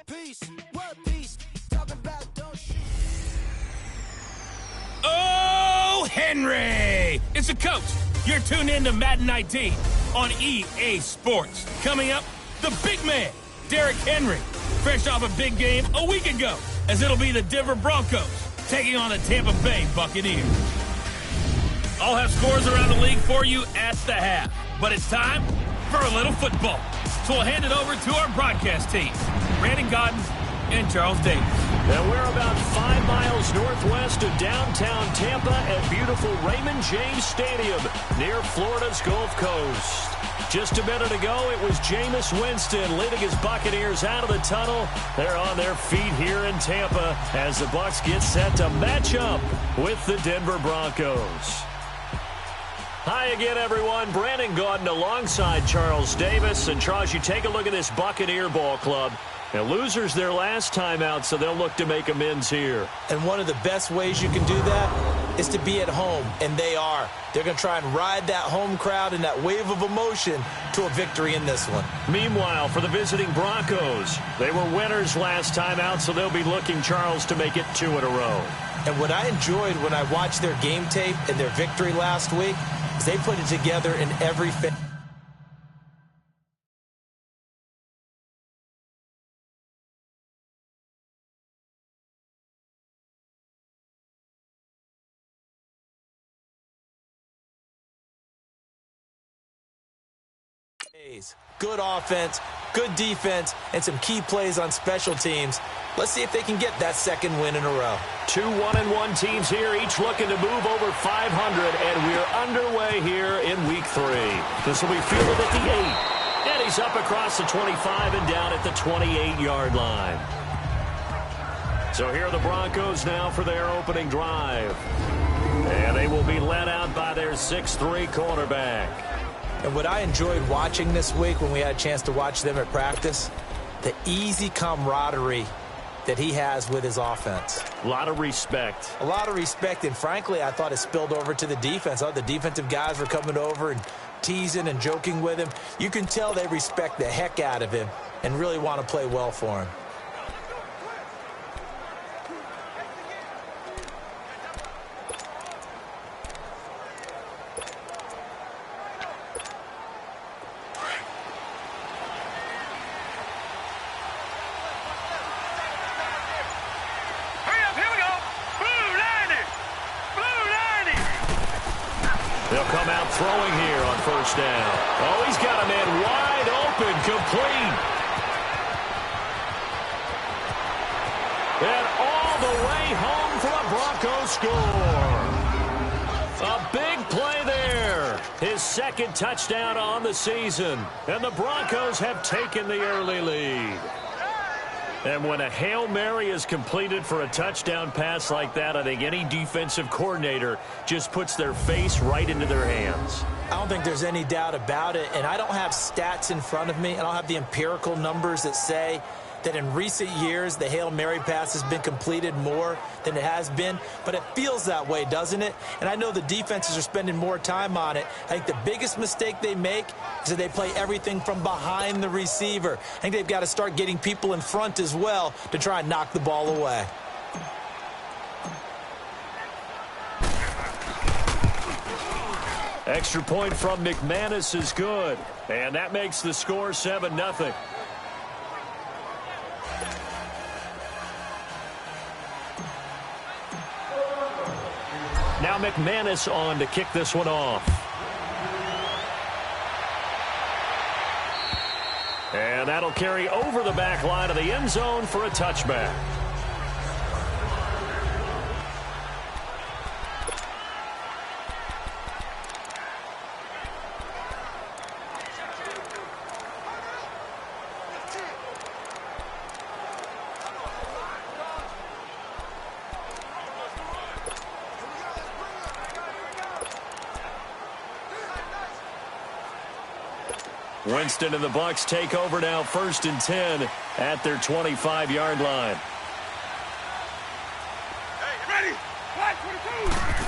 peace, world peace. Talking about don't shoot. Oh, Henry! It's the coach. You're tuned in to Madden 19 on EA Sports. Coming up, the big man, Derrick Henry, fresh off a big game a week ago, as it'll be the Denver Broncos taking on the Tampa Bay Buccaneers. I'll have scores around the league for you at the half, but it's time for a little football. So we'll hand it over to our broadcast team, Brandon Godden and Charles Davis. And we're about 5 miles northwest of downtown Tampa at beautiful Raymond James Stadium near Florida's Gulf Coast. Just a minute ago, it was Jameis Winston leading his Buccaneers out of the tunnel. They're on their feet here in Tampa as the Bucs get set to match up with the Denver Broncos. Hi again, everyone. Brandon Gaudin alongside Charles Davis. And Charles, you take a look at this Buccaneer ball club. Now, losers their last time out, so they'll look to make amends here. And one of the best ways you can do that is to be at home, and they are. They're going to try and ride that home crowd and that wave of emotion to a victory in this one. Meanwhile, for the visiting Broncos, they were winners last time out, so they'll be looking, Charles, to make it 2 in a row. And what I enjoyed when I watched their game tape and their victory last week is they put it together in every phase. Good offense, good defense, and some key plays on special teams. Let's see if they can get that second win in a row. 2 1-1 teams here, each looking to move over 500, and we're underway here in Week 3. This will be fielded at the 8, and he's up across the 25 and down at the 28-yard line. So here are the Broncos now for their opening drive, and they will be led out by their 6'3 cornerback. And what I enjoyed watching this week when we had a chance to watch them at practice, the easy camaraderie that he has with his offense. A lot of respect. A lot of respect, and frankly, I thought it spilled over to the defense. The defensive guys were coming over and teasing and joking with him. You can tell they respect the heck out of him and really want to play well for him. They'll come out throwing here on first down. Oh, he's got a man wide open, complete. And all the way home for a Broncos score. A big play there. His second touchdown on the season. And the Broncos have taken the early lead. And when a Hail Mary is completed for a touchdown pass like that, I think any defensive coordinator just puts their face right into their hands. I don't think there's any doubt about it, and I don't have stats in front of me. I don't have the empirical numbers that say that in recent years the Hail Mary pass has been completed more than it has been, but it feels that way, doesn't it? And I know the defenses are spending more time on it. I think the biggest mistake they make is that they play everything from behind the receiver. I think they've got to start getting people in front as well to try and knock the ball away. Extra point from McManus is good, and that makes the score 7-0. Now McManus on to kick this one off. And that'll carry over the back line of the end zone for a touchback. Winston and the Bucs take over now, 1st and 10 at their 25-yard line. Hey, ready? 22.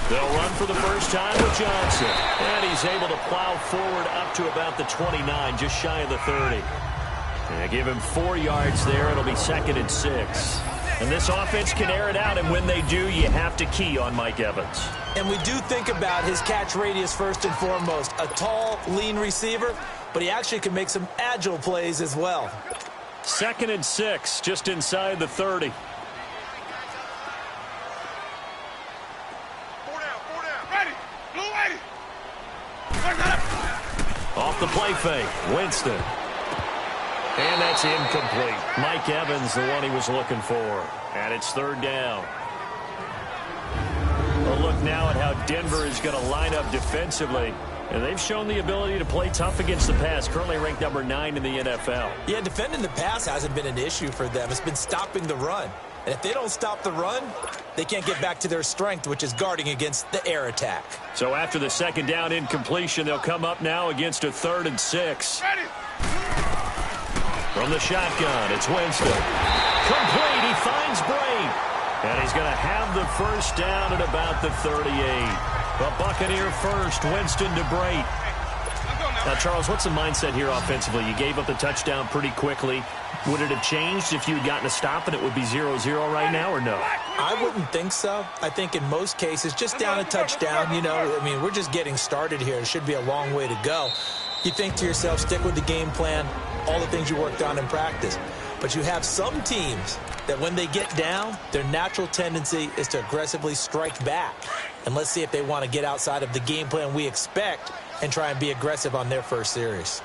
They'll run for the first time with Johnson. And he's able to plow forward up to about the 29, just shy of the 30. And give him 4 yards there. It'll be 2nd and 6. And this offense can air it out, and when they do, you have to key on Mike Evans. And we do think about his catch radius first and foremost. A tall, lean receiver, but he actually can make some agile plays as well. 2nd and 6, just inside the 30. Off the play fake, Winston. And that's incomplete. Mike Evans, the one he was looking for. And it's 3rd down. A look now at how Denver is going to line up defensively. And they've shown the ability to play tough against the pass, currently ranked number 9 in the NFL. Yeah, defending the pass hasn't been an issue for them. It's been stopping the run. And if they don't stop the run, they can't get back to their strength, which is guarding against the air attack. So after the 2nd down incompletion, they'll come up now against a 3rd and 6. From the shotgun, it's Winston. Complete, he finds Brate. And he's going to have the 1st down at about the 38. The Buccaneer first, Winston to Brate. Now, Charles, what's the mindset here offensively? You gave up the touchdown pretty quickly. Would it have changed if you had gotten a stop and it would be 0-0 right now, or no? I wouldn't think so. I think in most cases, just down a touchdown, you know, I mean, we're just getting started here. It should be a long way to go. You think to yourself, stick with the game plan, all the things you worked on in practice. But you have some teams that when they get down, their natural tendency is to aggressively strike back. And let's see if they want to get outside of the game plan we expect and try and be aggressive on their first series.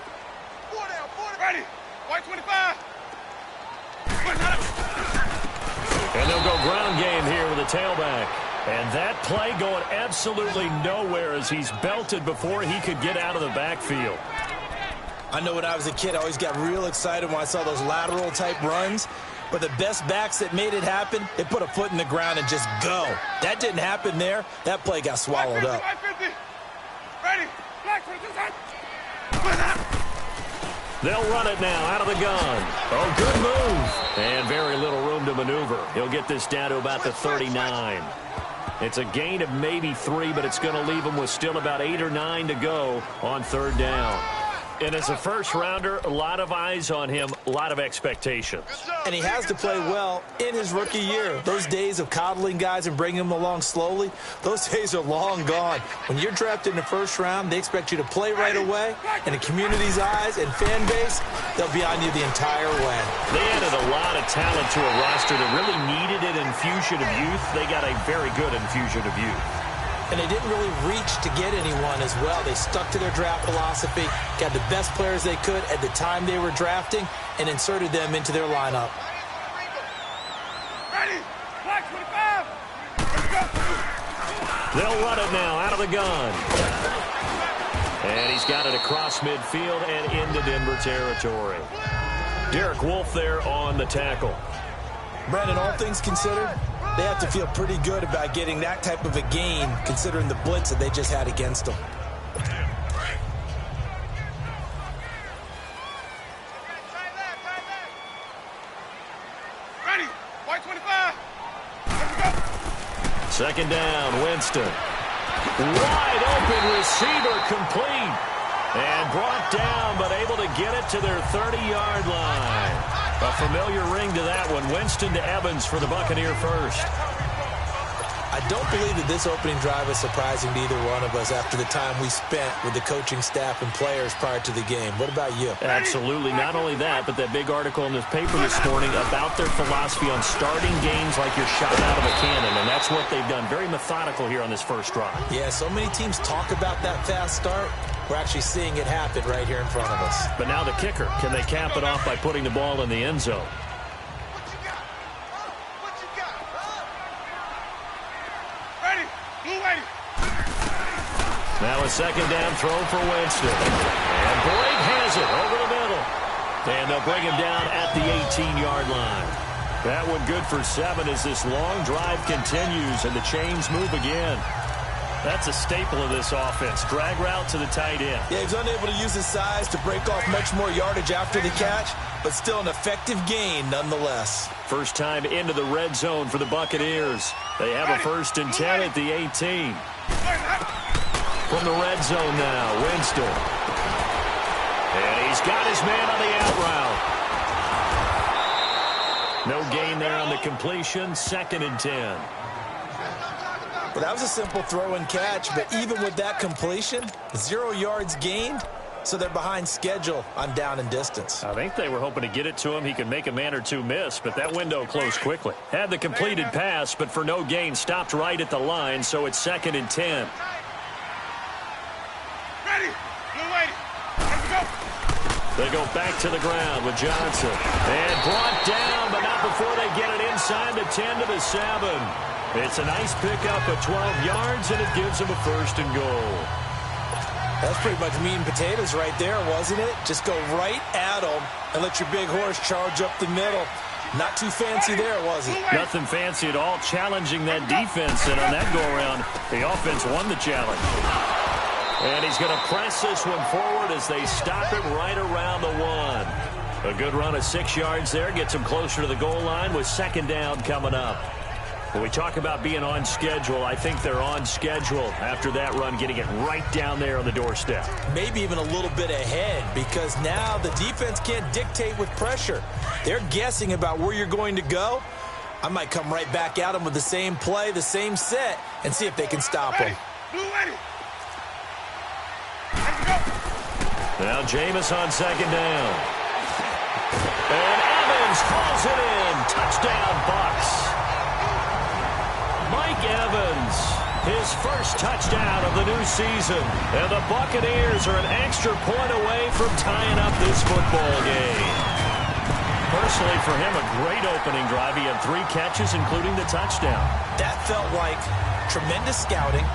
Ready. Y25. And they'll go ground game here with a tailback. And that play going absolutely nowhere as he's belted before he could get out of the backfield. I know when I was a kid, I always got real excited when I saw those lateral type runs. But the best backs that made it happen, they put a foot in the ground and just go. That didn't happen there. That play got swallowed up. Ready. They'll run it now out of the gun. Oh, good move. And very little room to maneuver. He'll get this down to about the 39. It's a gain of maybe 3, but it's going to leave him with still about 8 or 9 to go on 3rd down. And as a first-rounder, a lot of eyes on him, a lot of expectations. And he has to play well in his rookie year. Those days of coddling guys and bringing them along slowly, those days are long gone. When you're drafted in the 1st round, they expect you to play right away. And the community's eyes and fan base, they'll be on you the entire way. They added a lot of talent to a roster that really needed an infusion of youth. They got a very good infusion of youth. And they didn't really reach to get anyone as well. They stuck to their draft philosophy, got the best players they could at the time they were drafting, and inserted them into their lineup. Ready. Black 25. Let's go. They'll run it now out of the gun. And he's got it across midfield and into Denver territory. Derek Wolfe there on the tackle. Brandon, all things considered, they have to feel pretty good about getting that type of a gain, considering the blitz that they just had against them. Ready. Y25. Let's go. 2nd down, Winston. Wide open receiver complete. And brought down, but able to get it to their 30-yard line. A familiar ring to that one. Winston to Evans for the Buccaneer first. I don't believe that this opening drive is surprising to either one of us after the time we spent with the coaching staff and players prior to the game. What about you? Absolutely. Not only that, but that big article in the paper this morning about their philosophy on starting games like you're shot out of a cannon, and that's what they've done. Very methodical here on this first drive. Yeah, so many teams talk about that fast start. We're actually seeing it happen right here in front of us. But now the kicker. Can they cap it off by putting the ball in the end zone? Now a 2nd down throw for Winston. And Brate has it over the middle. And they'll bring him down at the 18-yard line. That one good for 7 as this long drive continues and the chains move again. That's a staple of this offense. Drag route to the tight end. Yeah, he's unable to use his size to break off much more yardage after the catch, but still an effective gain nonetheless. First time into the red zone for the Buccaneers. They have a 1st and 10 at the 18. From the red zone now, Winston. And he's got his man on the out route. No gain there on the completion. 2nd and 10. Well, that was a simple throw and catch, but even with that completion, 0 yards gained, so they're behind schedule on down and distance. I think they were hoping to get it to him. He could make a man or two miss, but that window closed quickly. Had the completed pass, but for no gain, stopped right at the line, so it's 2nd and 10. Ready. Blue lady. Let's go. They go back to the ground with Johnson. And brought down, but not before they get it inside the 10 to the 7. It's a nice pickup of 12 yards, and it gives them a 1st and goal. That's pretty much meat and potatoes right there, wasn't it? Just go right at them and let your big horse charge up the middle. Not too fancy there, was it? Nothing fancy at all, challenging that defense, and on that go-around, the offense won the challenge. And he's going to press this one forward as they stop him right around the 1. A good run of 6 yards there, gets him closer to the goal line with 2nd down coming up. When we talk about being on schedule, I think they're on schedule after that run, getting it right down there on the doorstep. Maybe even a little bit ahead, because now the defense can't dictate with pressure. They're guessing about where you're going to go. I might come right back at them with the same play, the same set, and see if they can stop them. Blue lady. Let's go. Now Jameis on 2nd down. And Evans calls it in. Touchdown, Bucs. Mike Evans, his first touchdown of the new season. And the Buccaneers are an extra point away from tying up this football game. Personally, for him, a great opening drive. He had 3 catches, including the touchdown. That felt like tremendous scouting,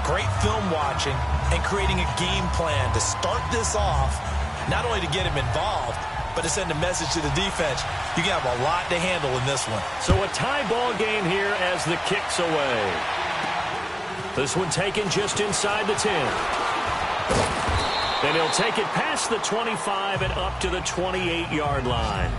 great film watching, and creating a game plan to start this off, not only to get him involved, but to send a message to the defense. You can have a lot to handle in this one. So a tie ball game here as the kick's away. This one taken just inside the 10. And he'll take it past the 25 and up to the 28-yard line.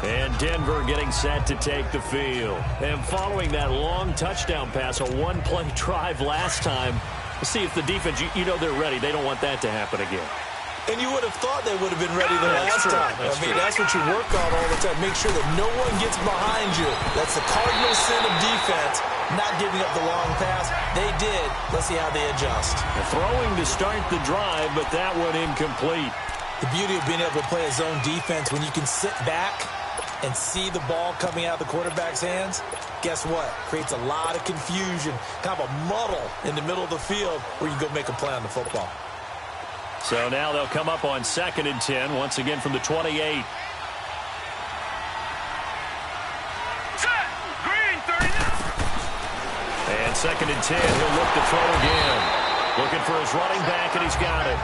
And Denver getting set to take the field. And following that long touchdown pass, a one-play drive last time, we'll see if the defense, you know they're ready. They don't want that to happen again. And you would have thought they would have been ready the last time. That's what you work on all the time. Make sure that no one gets behind you. That's the cardinal sin of defense, not giving up the long pass. They did. Let's see how they adjust. Throwing to start the drive, but that one incomplete. The beauty of being able to play a zone defense, when you can sit back and see the ball coming out of the quarterback's hands, guess what? Creates a lot of confusion, kind of a muddle in the middle of the field where you can go make a play on the football. So now they'll come up on 2nd and 10, once again from the 28. Set. Green 39. And 2nd and 10, he'll look to throw again. Looking for his running back, and he's got it.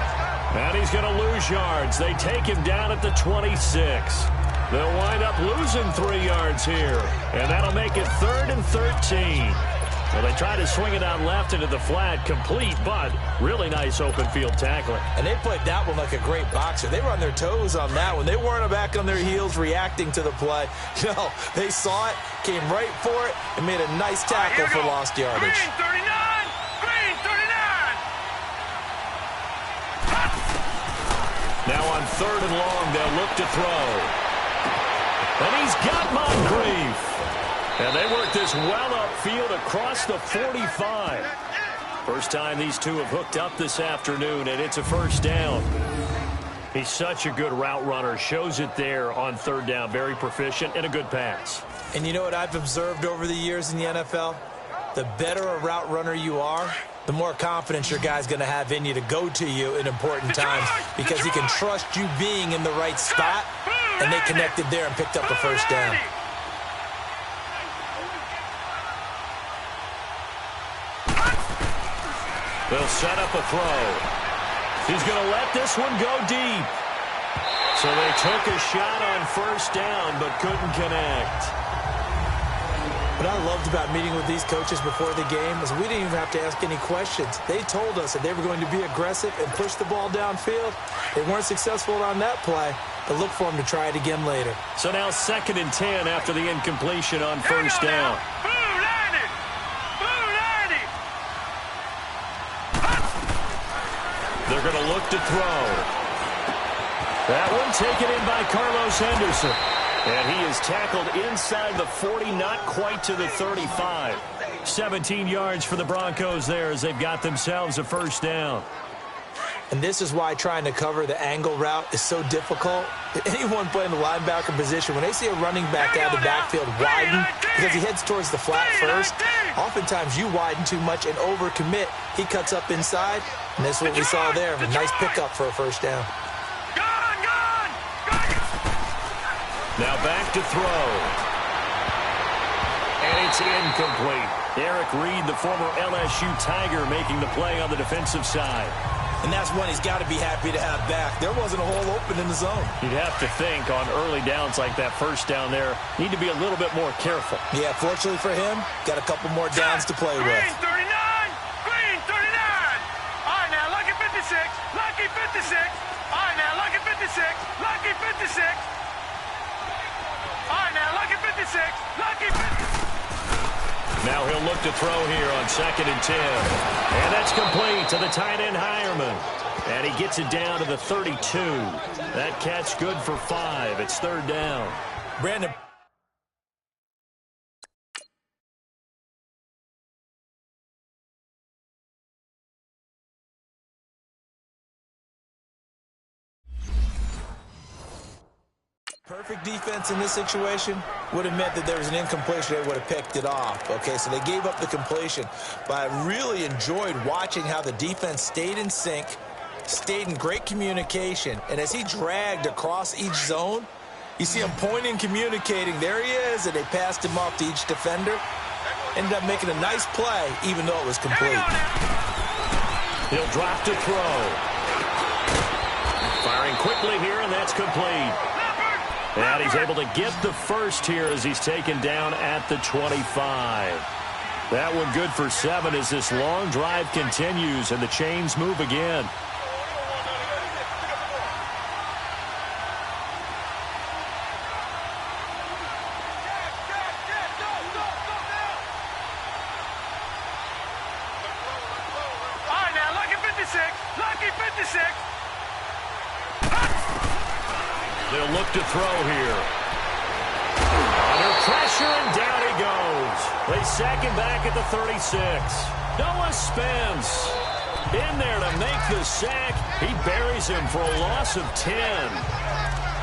And he's going to lose yards. They take him down at the 26. They'll wind up losing 3 yards here. And that'll make it 3rd and 13. Well, they try to swing it out left into the flat, complete, but really nice open field tackling. And they played that one like a great boxer. They were on their toes on that one. They weren't back on their heels reacting to the play. No, they saw it, came right for it, and made a nice tackle for lost yardage. Green 39. Green 39. Now on 3rd and long, they'll look to throw. And he's got Moncrief. And they work this well upfield across the 45. First time these two have hooked up this afternoon, and it's a 1st down. He's such a good route runner. Shows it there on 3rd down. Very proficient and a good pass. And you know what I've observed over the years in the NFL? The better a route runner you are, the more confidence your guy's going to have in you to go to you in important times, because he can trust you being in the right spot, and they connected there and picked up a 1st down. They'll set up a throw. He's going to let this one go deep. So they took a shot on 1st down, but couldn't connect. What I loved about meeting with these coaches before the game is we didn't even have to ask any questions. They told us that they were going to be aggressive and push the ball downfield. They weren't successful on that play, but look for them to try it again later. So now 2nd and 10 after the incompletion on 1st down. Blue 90. They're going to look to throw. That one taken in by Carlos Henderson. And he is tackled inside the 40, not quite to the 35. 17 yards for the Broncos there as they've got themselves a first down. And this is why trying to cover the angle route is so difficult. Anyone playing the linebacker position, when they see a running back out of the backfield widen because he heads towards the flat first, oftentimes you widen too much and overcommit. He cuts up inside, and that's what we saw there. A nice pickup for a first down. Now back to throw. And it's incomplete. Eric Reed, the former LSU Tiger, making the play on the defensive side. And that's one he's got to be happy to have back. There wasn't a hole open in the zone. You'd have to think on early downs like that first down there, need to be a little bit more careful. Yeah, fortunately for him, got a couple more downs to play with. Green 39! Green 39! All right, now, lucky 56. Lucky 56. All right, now, lucky 56. Lucky 56. All right, now, lucky 56. Lucky 56. Now he'll look to throw here on 2nd and 10. And that's complete to the tight end Hireman. And he gets it down to the 32. That catch good for 5. It's 3rd down. Brandon. Perfect defense in this situation would have meant that there was an incompletion. They would have picked it off. Okay, so they gave up the completion. But I really enjoyed watching how the defense stayed in sync, stayed in great communication. And as he dragged across each zone, you see him pointing, communicating. There he is, and they passed him off to each defender. Ended up making a nice play, even though it was complete. He'll drop to throw. Firing quickly here, and that's complete. And he's able to get the first here as he's taken down at the 25. That one good for 7 as this long drive continues and the chains move again. All right, now, lucky 56. Lucky 56. They'll look to throw here. Under pressure, and down he goes. They sack him back at the 36. Noah Spence in there to make the sack. He buries him for a loss of 10.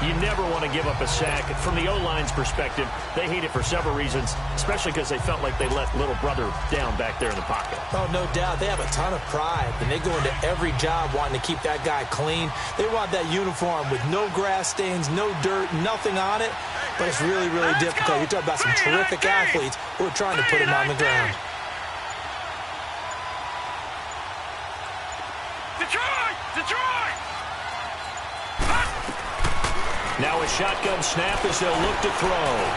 You never want to give up a sack. From the O-line's perspective, they hate it for several reasons, especially because they felt like they let little brother down back there in the pocket. Oh, no doubt. They have a ton of pride, and they go into every job wanting to keep that guy clean. They want that uniform with no grass stains, no dirt, nothing on it. But it's really, really difficult. You're talking about some terrific athletes who are trying to put him on the ground. Detroit! Detroit! Now a shotgun snap as they'll look to throw.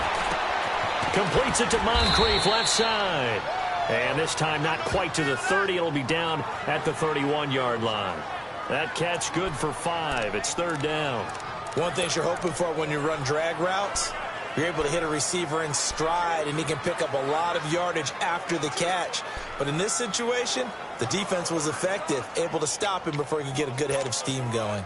Completes it to Moncrief left side. And this time not quite to the 30. It'll be down at the 31-yard line. That catch good for 5. It's 3rd down. One thing you're hoping for when you run drag routes, you're able to hit a receiver in stride, and he can pick up a lot of yardage after the catch. But in this situation, the defense was effective, able to stop him before he could get a good head of steam going.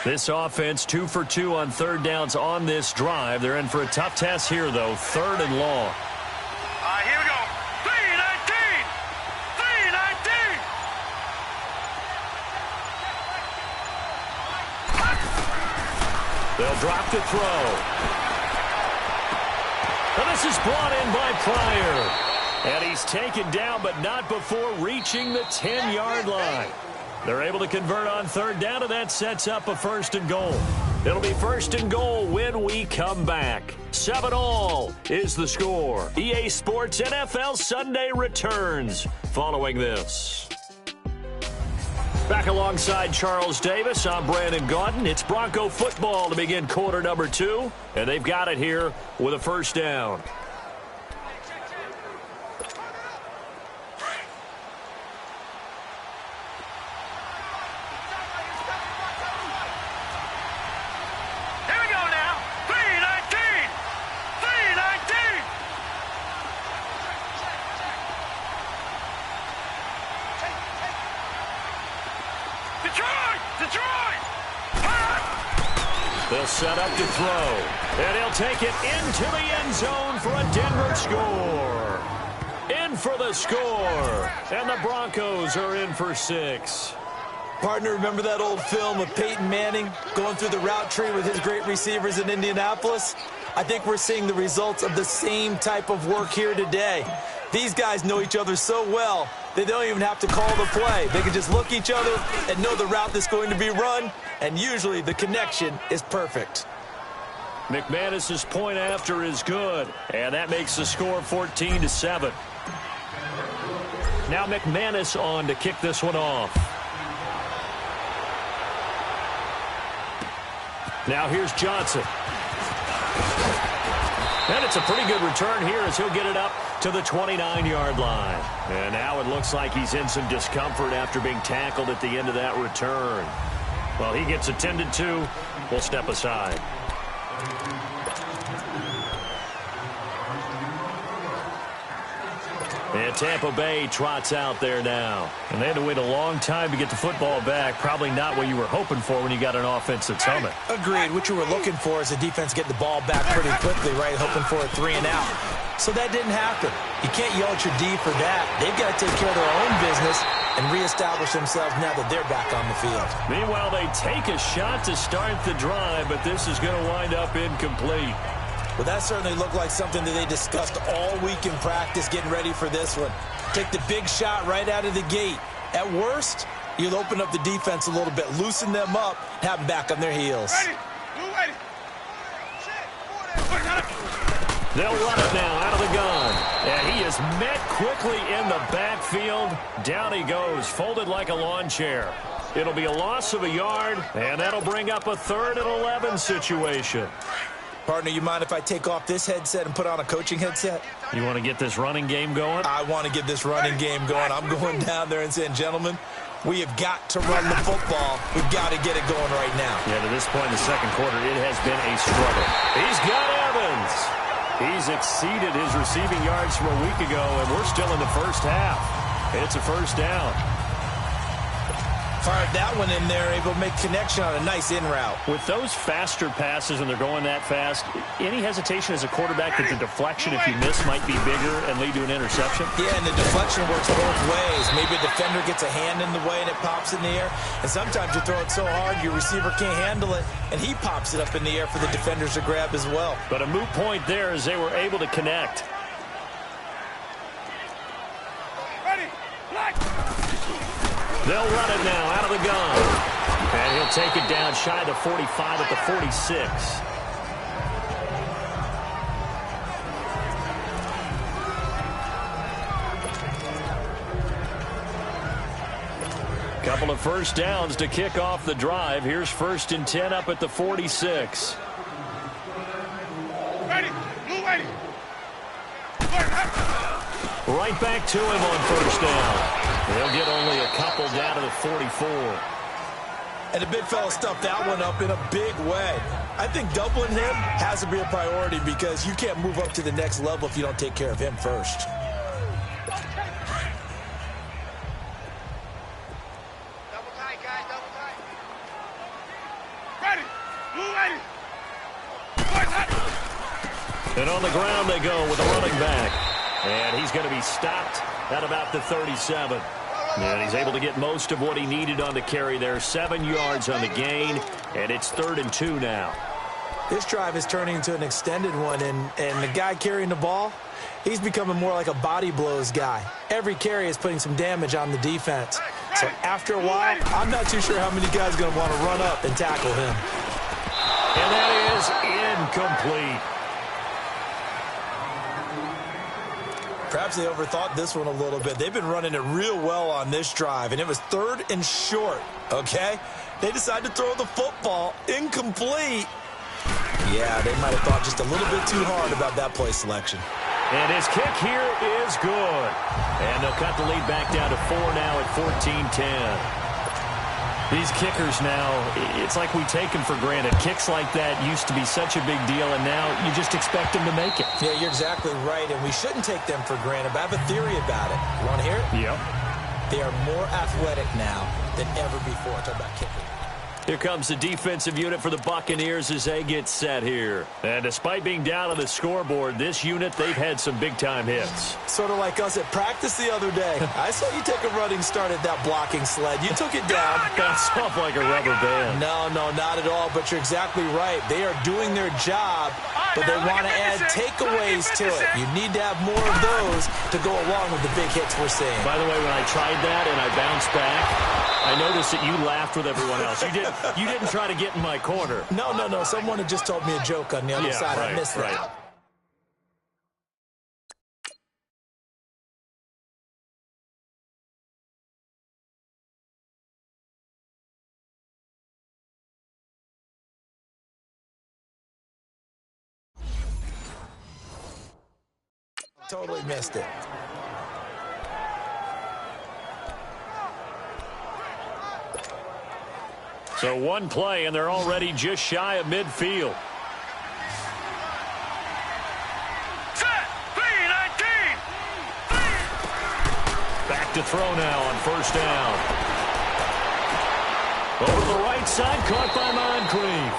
This offense 2 for 2 on 3rd downs on this drive. They're in for a tough test here, though. 3rd and long. All right, here we go. 3-19! 3-19! They'll drop to throw. And this is brought in by Pryor. And he's taken down, but not before reaching the 10-yard line. They're able to convert on 3rd down, and that sets up a 1st and goal. It'll be 1st and goal when we come back. 7-all is the score. EA Sports NFL Sunday returns following this. Back alongside Charles Davis, I'm Brandon Gaudin. It's Bronco football to begin quarter number 2, and they've got it here with a 1st down. They'll set up to throw. And he'll take it into the end zone for a Denver score. In for the score. And the Broncos are in for 6. Partner, remember that old film of Peyton Manning going through the route tree with his great receivers in Indianapolis? I think we're seeing the results of the same type of work here today. These guys know each other so well, they don't even have to call the play. They can just look each other and know the route that's going to be run, and usually the connection is perfect. McManus's point after is good, and that makes the score 14-7. Now McManus on to kick this one off. Now here's Johnson. And it's a pretty good return here as he'll get it up to the 29-yard line. And now it looks like he's in some discomfort after being tackled at the end of that return. Well, he gets attended to. We'll step aside. And Tampa Bay trots out there now. And they had to wait a long time to get the football back. Probably not what you were hoping for when you got an offense that's humming. Agreed. What you were looking for is the defense getting the ball back pretty quickly, right? Hoping for a 3 and out. So that didn't happen. You can't yell at your D for that. They've got to take care of their own business and reestablish themselves now that they're back on the field. Meanwhile, they take a shot to start the drive, but this is going to wind up incomplete. Well, that certainly looked like something that they discussed all week in practice, getting ready for this one. Take the big shot right out of the gate. At worst, you'll open up the defense a little bit, loosen them up, have them back on their heels. They'll run it now out of the gun. And he is met quickly in the backfield. Down he goes, folded like a lawn chair. It'll be a loss of a yard, and that'll bring up a 3rd and 11 situation. Partner, you mind if I take off this headset and put on a coaching headset? You want to get this running game going? I want to get this running game going. I'm going down there and saying, gentlemen, we have got to run the football. We've got to get it going right now. Yeah, to this point in the second quarter, it has been a struggle. He's got Evans. He's exceeded his receiving yards from a week ago, and we're still in the first half. It's a first down. Fired that one in there, able to make connection on a nice in route. With those faster passes when they're going that fast, any hesitation as a quarterback that the deflection, if you miss, might be bigger and lead to an interception? Yeah, and the deflection works both ways. Maybe a defender gets a hand in the way and it pops in the air. And sometimes you throw it so hard your receiver can't handle it, and he pops it up in the air for the defenders to grab as well. But a moot point there as they were able to connect. They'll run it now out of the gun. And he'll take it down shy of the 45 at the 46. Couple of first downs to kick off the drive. Here's 1st and 10 up at the 46. Right back to him on 1st down. They'll get only a couple down to the 44. And the big fella stuffed that one up in a big way. I think doubling him has to be a priority because you can't move up to the next level if you don't take care of him first. Double tight, guys, double tight. Ready, move ready. And on the ground they go with a running back. And he's going to be stopped at about the 37. And he's able to get most of what he needed on the carry there. 7 yards on the gain, and it's 3rd and 2 now. This drive is turning into an extended one, and the guy carrying the ball, he's becoming more like a body blows guy. Every carry is putting some damage on the defense. So after a while, I'm not too sure how many guys are going to want to run up and tackle him. And that is incomplete. Perhaps they overthought this one a little bit. They've been running it real well on this drive, and it was 3rd and short, okay? They decided to throw the football incomplete. Yeah, they might have thought just a little bit too hard about that play selection. And his kick here is good. And they'll cut the lead back down to 4 now at 14-10. These kickers now, it's like we take them for granted. Kicks like that used to be such a big deal, and now you just expect them to make it. Yeah, you're exactly right, and we shouldn't take them for granted, but I have a theory about it. You want to hear it? Yep. They are more athletic now than ever before. Talk about kicking. Here comes the defensive unit for the Buccaneers as they get set here. And despite being down on the scoreboard, this unit, they've had some big-time hits. Sort of like us at practice the other day. I saw you take a running start at that blocking sled. You took it down. Bounced off like a rubber band. No, not at all, but you're exactly right. They are doing their job, but they want to add takeaways to it. You need to have more of those to go along with the big hits we're seeing. By the way, when I tried that and I bounced back, I noticed that you laughed with everyone else. You didn't try to get in my corner. No. Someone had just told me a joke on the other side. Right, I missed that. Right. Totally missed it. So one play, and they're already just shy of midfield. Set. 3-19. Back to throw now on first down. Over to the right side, caught by Moncrief.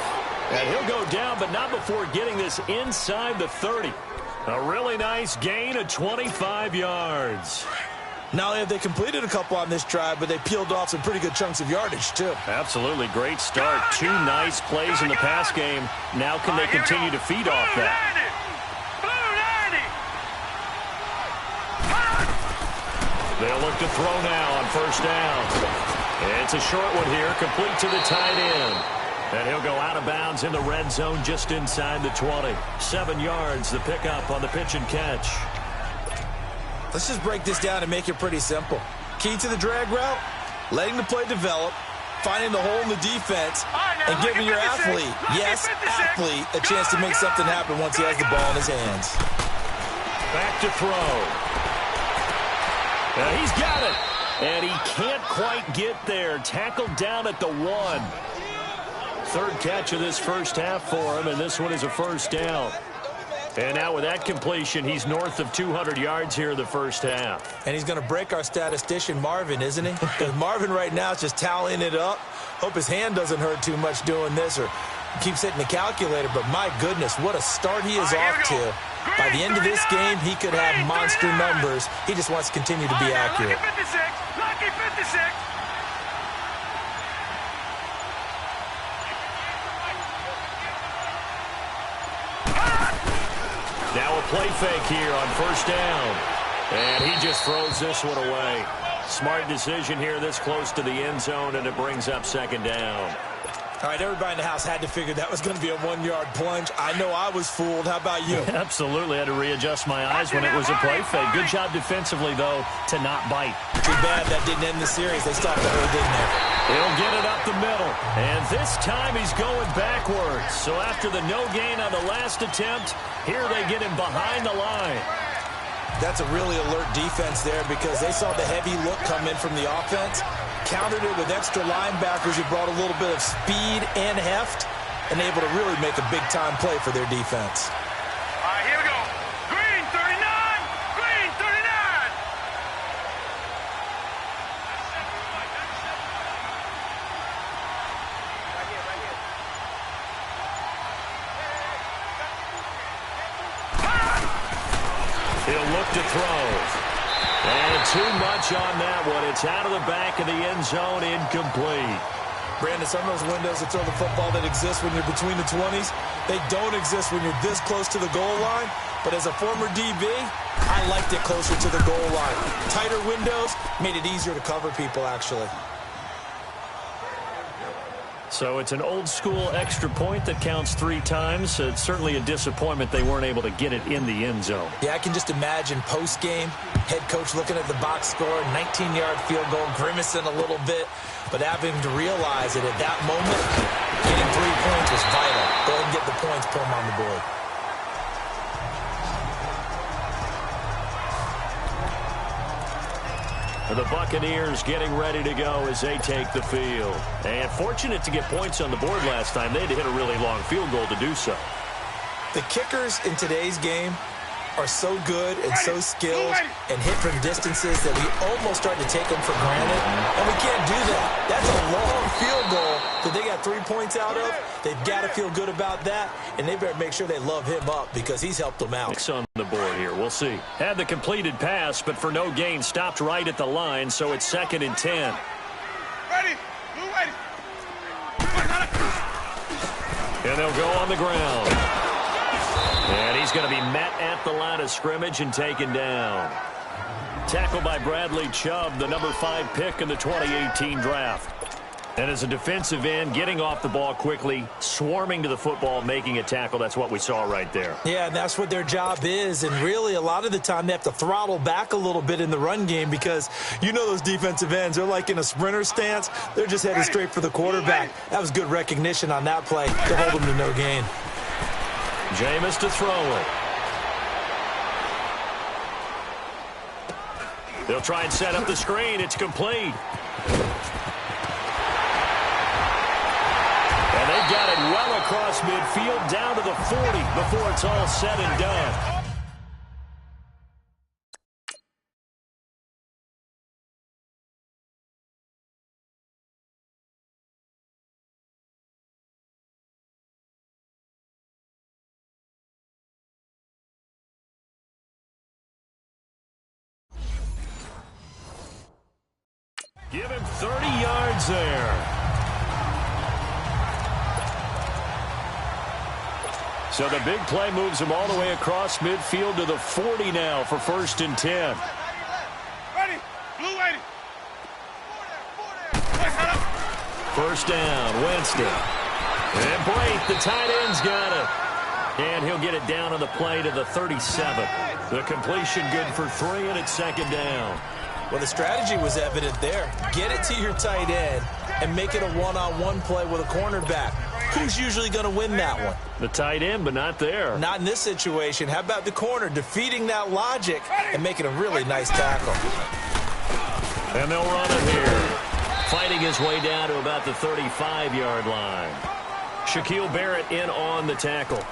And he'll go down, but not before getting this inside the 30. A really nice gain of 25 yards. Not only have they completed a couple on this drive, but they peeled off some pretty good chunks of yardage, too. Absolutely great start. Two nice plays in the pass game. Now can they continue to feed off that? They'll look to throw now on first down. It's a short one here, complete to the tight end. And he'll go out of bounds in the red zone just inside the 20. 7 yards, the pickup on the pitch and catch. Let's just break this down and make it pretty simple. Key to the drag route, letting the play develop, finding the hole in the defense, and giving your athlete, yes, athlete, a chance to make something happen once he has the ball in his hands. Back to throw. Now he's got it. And he can't quite get there. Tackled down at the 1. Third catch of this first half for him, and this one is a first down. And now with that completion, he's north of 200 yards here in the first half. And he's going to break our statistician, Marvin, isn't he? Because Marvin right now is just tallying it up. Hope his hand doesn't hurt too much doing this or keeps hitting the calculator. But my goodness, what a start he is off to. By the end of this game, he could have monster numbers. He just wants to continue to be accurate. Lucky 56. Now a play fake here on first down. And he just throws this one away. Smart decision here this close to the end zone, and it brings up second down. All right, everybody in the house had to figure that was going to be a 1-yard plunge. I know I was fooled. How about you? Absolutely. Had to readjust my eyes when it was a play fake. Good job defensively, though, to not bite. Too bad that didn't end the series. They stopped the herd, didn't they? He'll get it up the middle. And this time he's going backwards. So after the no gain on the last attempt, here they get him behind the line. That's a really alert defense there because they saw the heavy look come in from the offense, countered it with extra linebackers who brought a little bit of speed and heft, and able to really make a big-time play for their defense. All right, here we go. Green 39. Green 39. He'll look to throw. And too much on that one. It's out of the back of the end zone, incomplete. Brandon, some of those windows to throw the football that exist when you're between the 20s, they don't exist when you're this close to the goal line. But as a former DB, I liked it closer to the goal line. Tighter windows made it easier to cover people, actually. So it's an old-school extra point that counts 3 times. It's certainly a disappointment they weren't able to get it in the end zone. Yeah, I can just imagine post-game, head coach looking at the box score, 19-yard field goal, grimacing a little bit, but having to realize that at that moment, getting 3 points was vital. Go ahead and get the points, put them on the board. The Buccaneers getting ready to go as they take the field. And fortunate to get points on the board last time. They had to hit a really long field goal to do so. The kickers in today's game are so good and so skilled and hit from distances that we almost start to take them for granted. And we can't do that. That's a long field goal that they got 3 points out of, they've got to feel good about that, and they better make sure they love him up because he's helped them out. On the board here, we'll see. Had the completed pass, but for no gain, stopped right at the line, so it's 2nd and 10. Ready. Blue ready. And they'll go on the ground. And he's going to be met at the line of scrimmage and taken down. Tackled by Bradley Chubb, the number 5 pick in the 2018 draft. And as a defensive end, getting off the ball quickly, swarming to the football, making a tackle. That's what we saw right there. Yeah, and that's what their job is. And really, a lot of the time, they have to throttle back a little bit in the run game because you know those defensive ends, they're like in a sprinter stance. They're just headed straight for the quarterback. That was good recognition on that play to hold them to no gain. Jameis to throw it. They'll try and set up the screen. It's complete. And they've got it well across midfield down to the 40 before it's all said and done. Give him 30 yards there. So the big play moves him all the way across midfield to the 40 now for 1st and 10. Ready. Blue ready. 1st down, Winston. And Blake, the tight end's got it. And he'll get it down on the play to the 37. The completion good for 3, and it's 2nd down. Well, the strategy was evident there. Get it to your tight end and make it a one-on-one play with a cornerback. Who's usually going to win that one? The tight end, but not there. Not in this situation. How about the corner defeating that logic and making a really nice tackle? And they'll run it here. Fighting his way down to about the 35-yard line. Shaquille Barrett in on the tackle.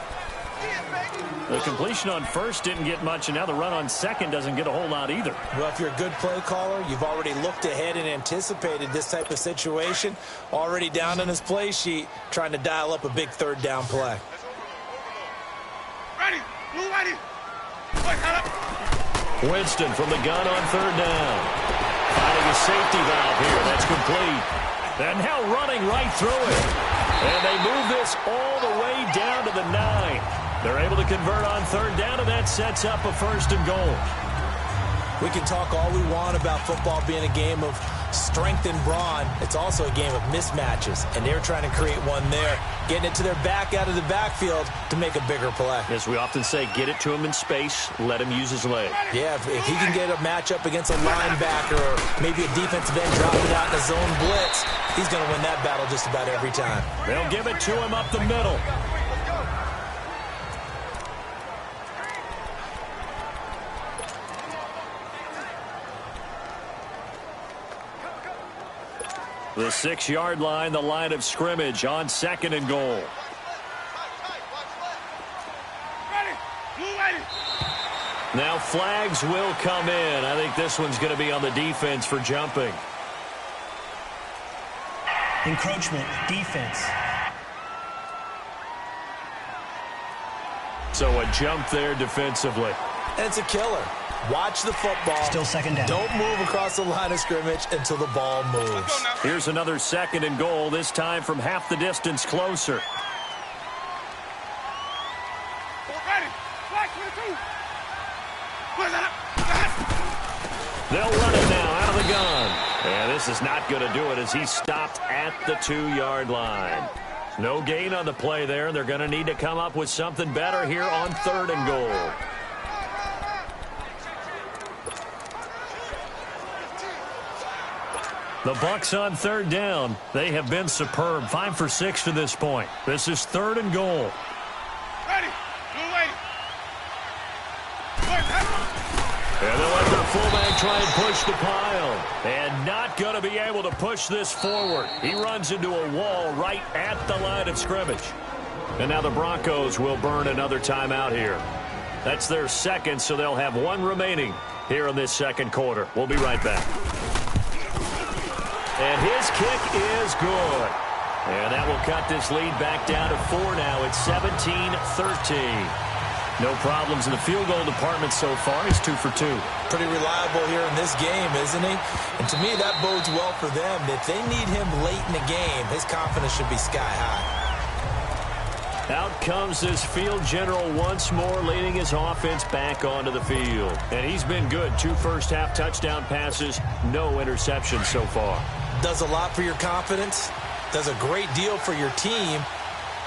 The completion on 1st didn't get much, and now the run on 2nd doesn't get a whole lot either. Well, if you're a good play caller, you've already looked ahead and anticipated this type of situation. Already down on his play sheet, trying to dial up a big 3rd down play. Ready. Blue ready. Winston from the gun on 3rd down. Finding a safety valve here. That's complete. And now running right through it. And they move this all the way down to the 9. They're able to convert on 3rd down, and that sets up a 1st and goal. We can talk all we want about football being a game of strength and brawn. It's also a game of mismatches, and they're trying to create one there, getting it to their back out of the backfield to make a bigger play. As we often say, get it to him in space, let him use his leg. Yeah, if he can get a matchup against a linebacker or maybe a defensive end dropping out in a zone blitz, he's going to win that battle just about every time. They'll give it to him up the middle. The 6-yard line, the line of scrimmage on 2nd and goal. Ready. Blue ready. Now flags will come in. I think this one's going to be on the defense for jumping. Encroachment, defense. So a jump there defensively. And it's a killer. Watch the football. Still 2nd down. Don't move across the line of scrimmage until the ball moves. Here's another 2nd and goal, this time from half the distance closer. Ready. Flash 22. They'll run it now out of the gun. And this is not going to do it as he's stopped at the 2-yard line. No gain on the play there. They're going to need to come up with something better here on 3rd and goal. The Bucs on 3rd down. They have been superb. 5 for 6 to this point. This is 3rd and goal. Ready. Blue ready. And they'll let their fullback try and push the pile. And not going to be able to push this forward. He runs into a wall right at the line of scrimmage. And now the Broncos will burn another timeout here. That's their 2nd, so they'll have 1 remaining here in this 2nd quarter. We'll be right back. And his kick is good. And that will cut this lead back down to 4 now. It's 17-13. No problems in the field goal department so far. He's 2 for 2. Pretty reliable here in this game, isn't he? And to me, that bodes well for them. If they need him late in the game, his confidence should be sky high. Out comes this field general once more, leading his offense back onto the field. And he's been good. 2 first-half touchdown passes, no interceptions so far. Does a lot for your confidence. Does a great deal for your team.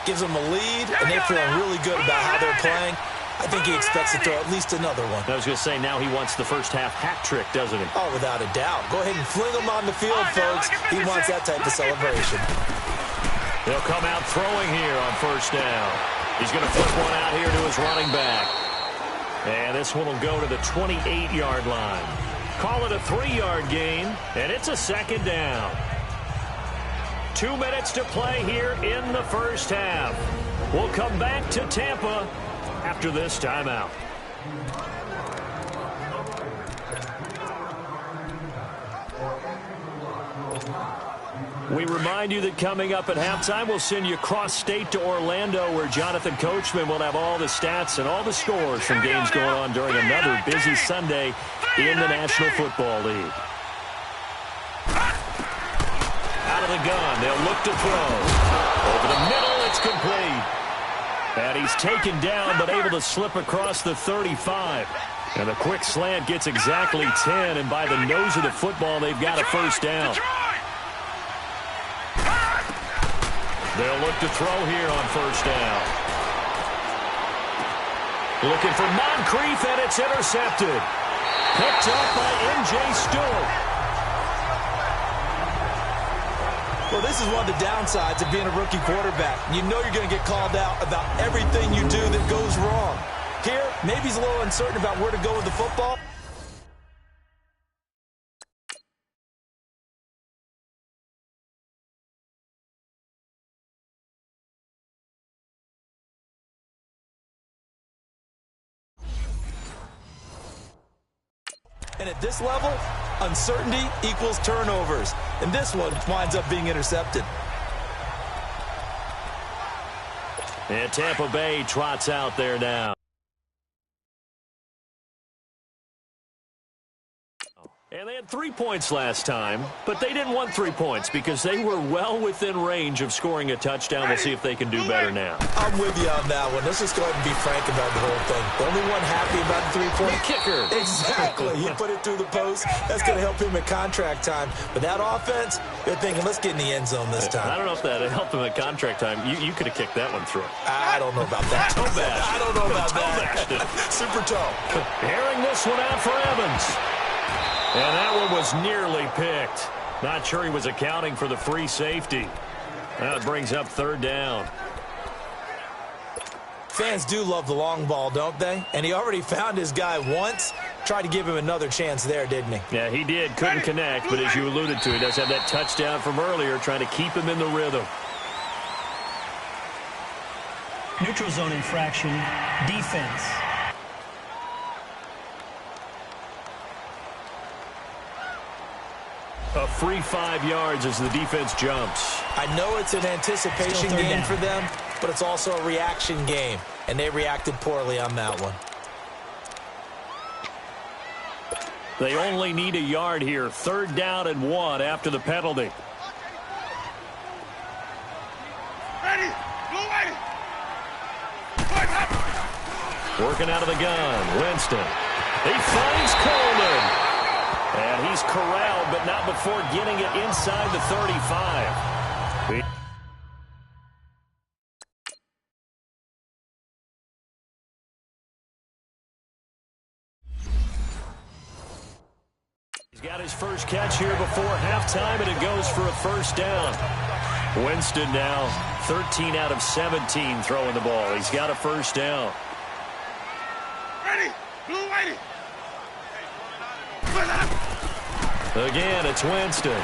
Gives them a lead, and they're feeling really good about how they're playing. I think he expects to throw at least another one. I was going to say, now he wants the first-half hat trick, doesn't he? Oh, without a doubt. Go ahead and fling him on the field, folks. He wants that type of celebration. They'll come out throwing here on first down. He's going to flip one out here to his running back. And this one will go to the 28-yard line. Call it a 3-yard gain, and it's a second down. 2 minutes to play here in the first half. We'll come back to Tampa after this timeout. We remind you that coming up at halftime, we'll send you cross-state to Orlando, where Jonathan Coachman will have all the stats and all the scores from games going on during another busy Sunday in the National Football League. Out of the gun, they'll look to throw. Over the middle, it's complete. And he's taken down, but able to slip across the 35. And the quick slant gets exactly 10, and by the nose of the football, they've got a first down. They'll look to throw here on first down. Looking for Moncrief, and it's intercepted. Picked up by M.J. Stewart. Well, this is one of the downsides of being a rookie quarterback. You know you're going to get called out about everything you do that goes wrong. Here, maybe he's a little uncertain about where to go with the football. And at this level, uncertainty equals turnovers. And this one winds up being intercepted. And Tampa Bay trots out there now. And they had 3 points last time, but they didn't want 3 points because they were well within range of scoring a touchdown. We'll see if they can do better now. I'm with you on that one. Let's just go ahead and be frank about the whole thing. The only one happy about the 3-point kicker. Exactly. He put it through the post. That's going to help him at contract time. But that offense, they're thinking, let's get in the end zone this time. I don't know if that helped him at contract time. You could have kicked that one through. I don't know about that. Toe bash. I don't know about that. Super toe. Airing this one out for Evans. And that one was nearly picked. Not sure he was accounting for the free safety. That brings up third down. Fans do love the long ball, don't they? And he already found his guy once. Tried to give him another chance there, didn't he? Yeah, he did. Couldn't connect, but as you alluded to, he does have that touchdown from earlier, trying to keep him in the rhythm. Neutral zone infraction, defense. A free 5 yards as the defense jumps. I know it's an anticipation game for them, but it's also a reaction game, and they reacted poorly on that one. They only need a yard here. 3rd down and 1 after the penalty. Ready, blue ready. Working out of the gun, Winston. He finds Coleman. And he's corralled, but not before getting it inside the 35. He's got his first catch here before halftime, and it goes for a first down. Winston now 13 out of 17 throwing the ball. He's got a first down. Ready, blue ready. Again, it's Winston.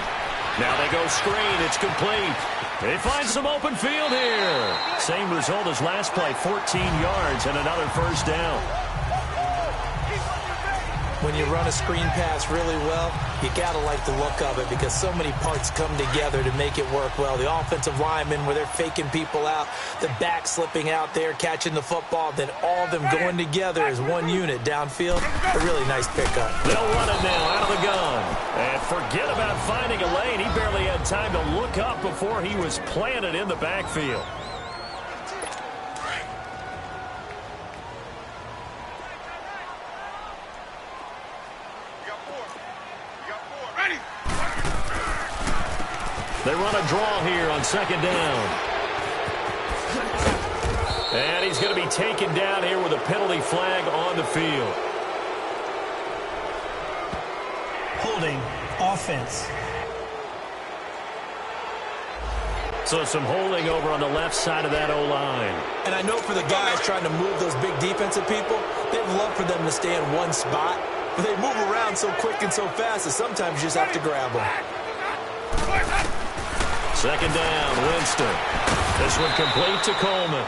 Now they go screen. It's complete. They find some open field here. Same result as last play, 14 yards and another first down. when you run a screen pass really well, you got to like the look of it because so many parts come together to make it work well. The offensive linemen, where they're faking people out, the back slipping out there, catching the football, then all of them going together as one unit downfield. A really nice pickup. They'll run it now out of the gun. And forget about finding a lane. He barely had time to look up before he was planted in the backfield. They run a draw here on second down. And he's going to be taken down here with a penalty flag on the field. Holding offense. So some holding over on the left side of that O-line. And I know for the guys trying to move those big defensive people, they'd love for them to stay in one spot. But they move around so quick and so fast that sometimes you just have to grab them. Second down, Winston. This one complete to Coleman.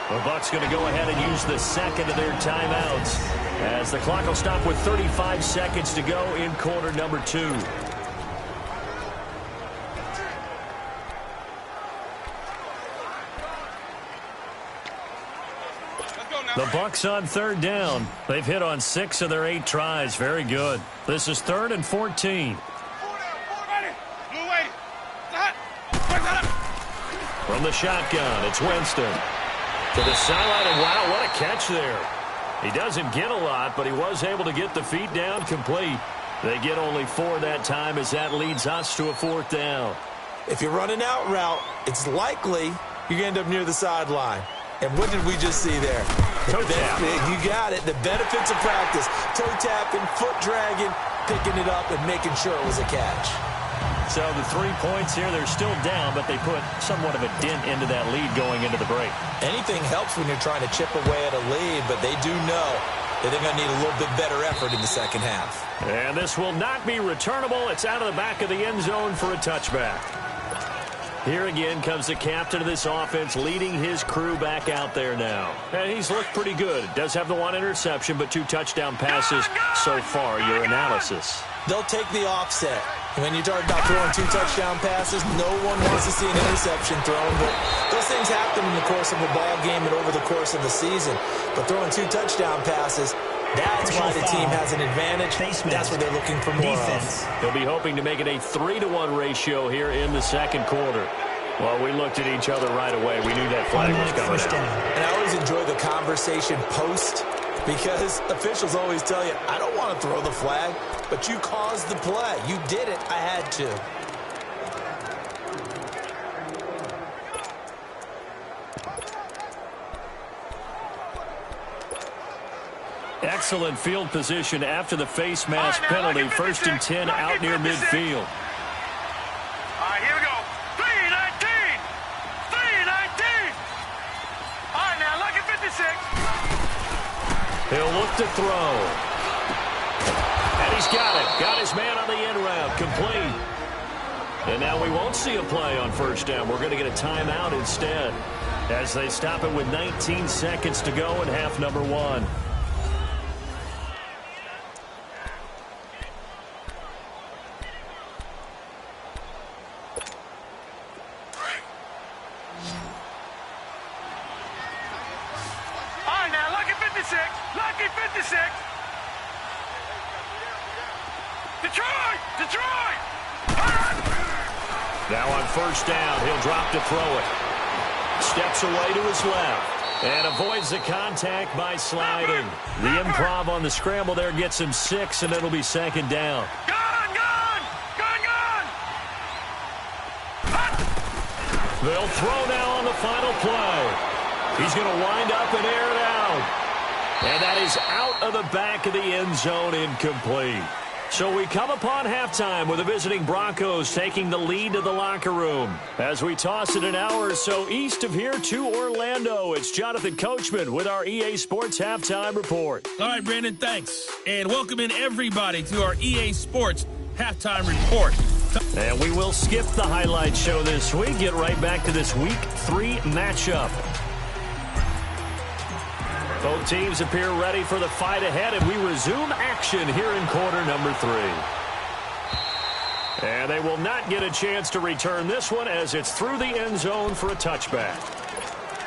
The Bucs going to go ahead and use the second of their timeouts as the clock will stop with 35 seconds to go in quarter number 2. The Bucs on third down. They've hit on 6 of their 8 tries. Very good. This is 3rd and 14. From the shotgun, it's Winston. To the sideline, and wow, what a catch there. He doesn't get a lot, but he was able to get the feet down complete. They get only 4 that time as that leads us to a 4th down. If you're running out route, it's likely you're going to end up near the sideline. And what did we just see there? Toe tap. You got it. The benefits of practice. Toe tapping, foot dragging, picking it up, and making sure it was a catch. So the 3 points here, they're still down, but they put somewhat of a dent into that lead going into the break. Anything helps when you're trying to chip away at a lead, but they do know that they're going to need a little bit better effort in the second half. And this will not be returnable. It's out of the back of the end zone for a touchback. Here again comes the captain of this offense leading his crew back out there now. And he's looked pretty good. Does have the 1 interception, but 2 touchdown passes so far. Your analysis. They'll take the offset. When you talk about throwing 2 touchdown passes, no one wants to see an interception thrown, but those things happen in the course of a ball game and over the course of the season. But throwing 2 touchdown passes, that's why the team has an advantage. That's what they're looking for more of. They'll be hoping to make it a 3-to-1 ratio here in the second quarter. Well, we looked at each other right away. We knew that flag was coming out. And I always enjoy the conversation post because officials always tell you, I don't want to throw the flag, but you caused the play. You did it. I had to. Excellent field position after the face mask penalty. 1st and 10 out near midfield. All right, here we go. 3-19. 3-19. All right, now look at 56. He'll look to throw. And he's got it. Got his man on the end route. Complete. And now we won't see a play on 1st down. We're going to get a timeout instead as they stop it with 19 seconds to go in half number 1. Lucky 56. Detroit! Now on 1st down, he'll drop to throw it. Steps away to his left and avoids the contact by sliding. The improv on the scramble there gets him 6, and it'll be 2nd down. Gone! They'll throw now on the final play. He's going to wind up and air it out. And that is out of the back of the end zone, incomplete. So we come upon halftime with the visiting Broncos taking the lead to the locker room. As we toss it an hour or so east of here to Orlando, it's Jonathan Coachman with our EA Sports Halftime Report. All right, Brandon, thanks. And welcome in everybody to our EA Sports Halftime Report. And we will skip the highlight show this week. Get right back to this Week 3 matchup. Both teams appear ready for the fight ahead, and we resume action here in quarter number 3. And they will not get a chance to return this one as it's through the end zone for a touchback.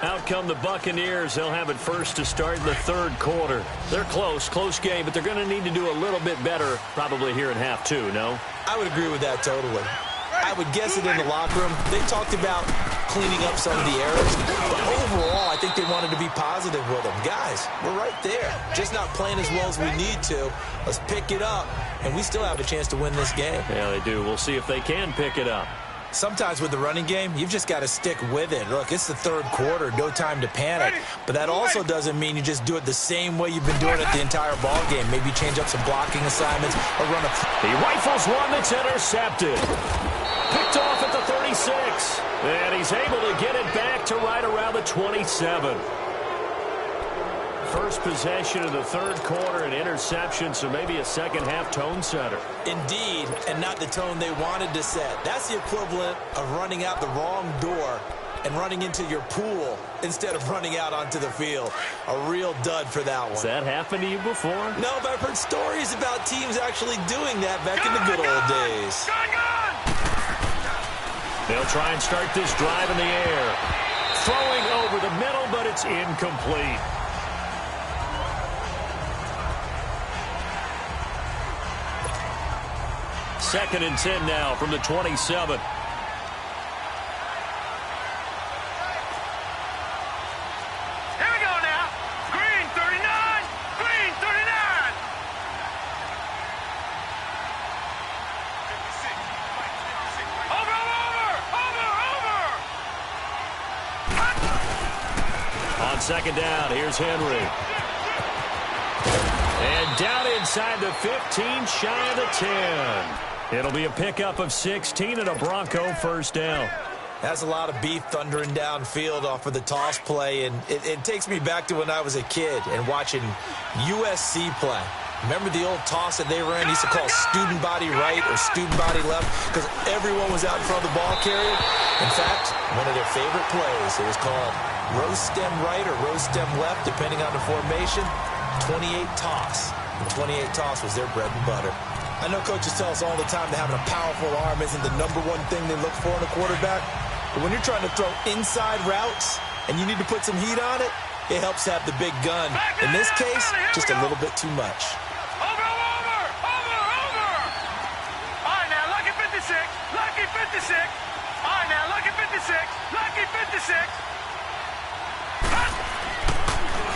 Out come the Buccaneers. They'll have it first to start the third quarter. They're close game, but they're going to need to do a little bit better probably here in half 2, no? I would agree with that totally. I would guess it in the locker room. They talked about cleaning up some of the errors. But overall, I think they wanted to be positive with them. Guys, we're right there. Just not playing as well as we need to. Let's pick it up, and we still have a chance to win this game. Yeah, they do. We'll see if they can pick it up. Sometimes with the running game, you've just got to stick with it. Look, it's the third quarter, no time to panic. But that also doesn't mean you just do it the same way you've been doing it the entire ball game. Maybe change up some blocking assignments or run a... He rifles one that's intercepted. Picked off at the 36. And he's able to get it back to right around the 27. First possession of the third quarter, an interception, so maybe a second-half tone setter. Indeed, and not the tone they wanted to set. That's the equivalent of running out the wrong door and running into your pool instead of running out onto the field. A real dud for that one. Has that happened to you before? No, but I've heard stories about teams actually doing that back in the good old days. They'll try and start this drive in the air. Throwing over the middle, but it's incomplete. Second and 10 now from the 27. Here we go now. Green 39. Green 39. 56. Over. On second down, here's Henry. And down inside the 15, shy of the 10. It'll be a pickup of 16 and a Bronco first down. That's a lot of beef thundering downfield off of the toss play, and it takes me back to when I was a kid and watching USC play. Remember the old toss that they ran? They used to call student body right or student body left because everyone was out in front of the ball carrier. In fact, one of their favorite plays, it was called rose stem right or rose stem left, depending on the formation, 28 toss. The 28 toss was their bread and butter. I know coaches tell us all the time that having a powerful arm isn't the number one thing they look for in a quarterback. But when you're trying to throw inside routes and you need to put some heat on it, it helps have the big gun. In this case, just a little bit too much. Over. All right, now, lucky 56. Lucky 56. All right, now, lucky 56. Lucky 56.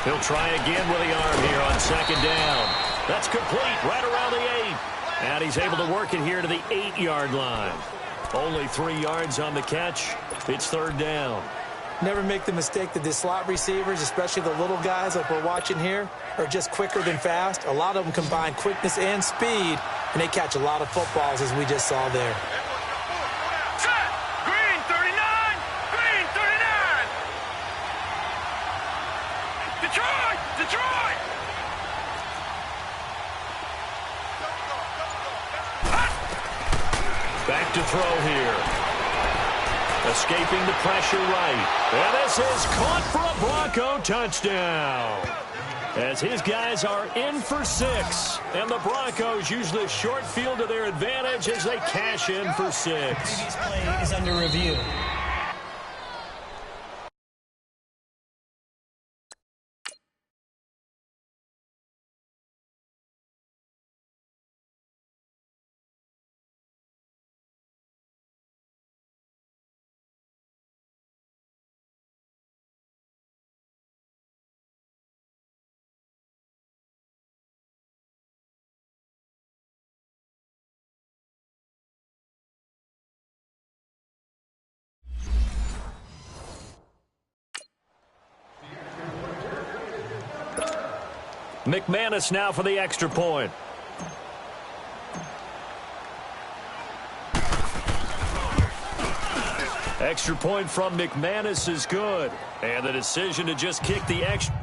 He'll try again with the arm here on second down. That's complete right around the 8. And he's able to work it here to the 8-yard line. Only 3 yards on the catch. It's third down. Never make the mistake that the slot receivers, especially the little guys like we're watching here, are just quicker than fast. A lot of them combine quickness and speed, and they catch a lot of footballs as we just saw there. Set. Green 39. Green 39. Detroit. Back to throw here. Escaping the pressure right. And this is caught for a Bronco touchdown. As his guys are in for 6. And the Broncos use the short field to their advantage as they cash in for 6. Previous play is under review. McManus now for the extra point. Extra point from McManus is good. And the decision to just kick the extra...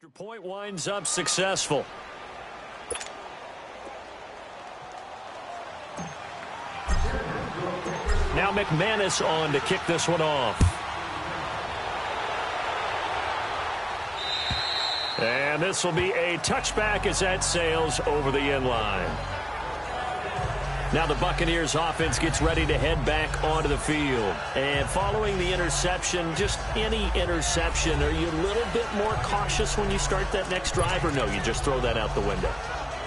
Extra point winds up successful. Now McManus on to kick this one off. And this will be a touchback as that sails over the end line. Now the Buccaneers offense gets ready to head back onto the field. And following the interception, just any interception, are you a little bit more cautious when you start that next drive, or no, you just throw that out the window?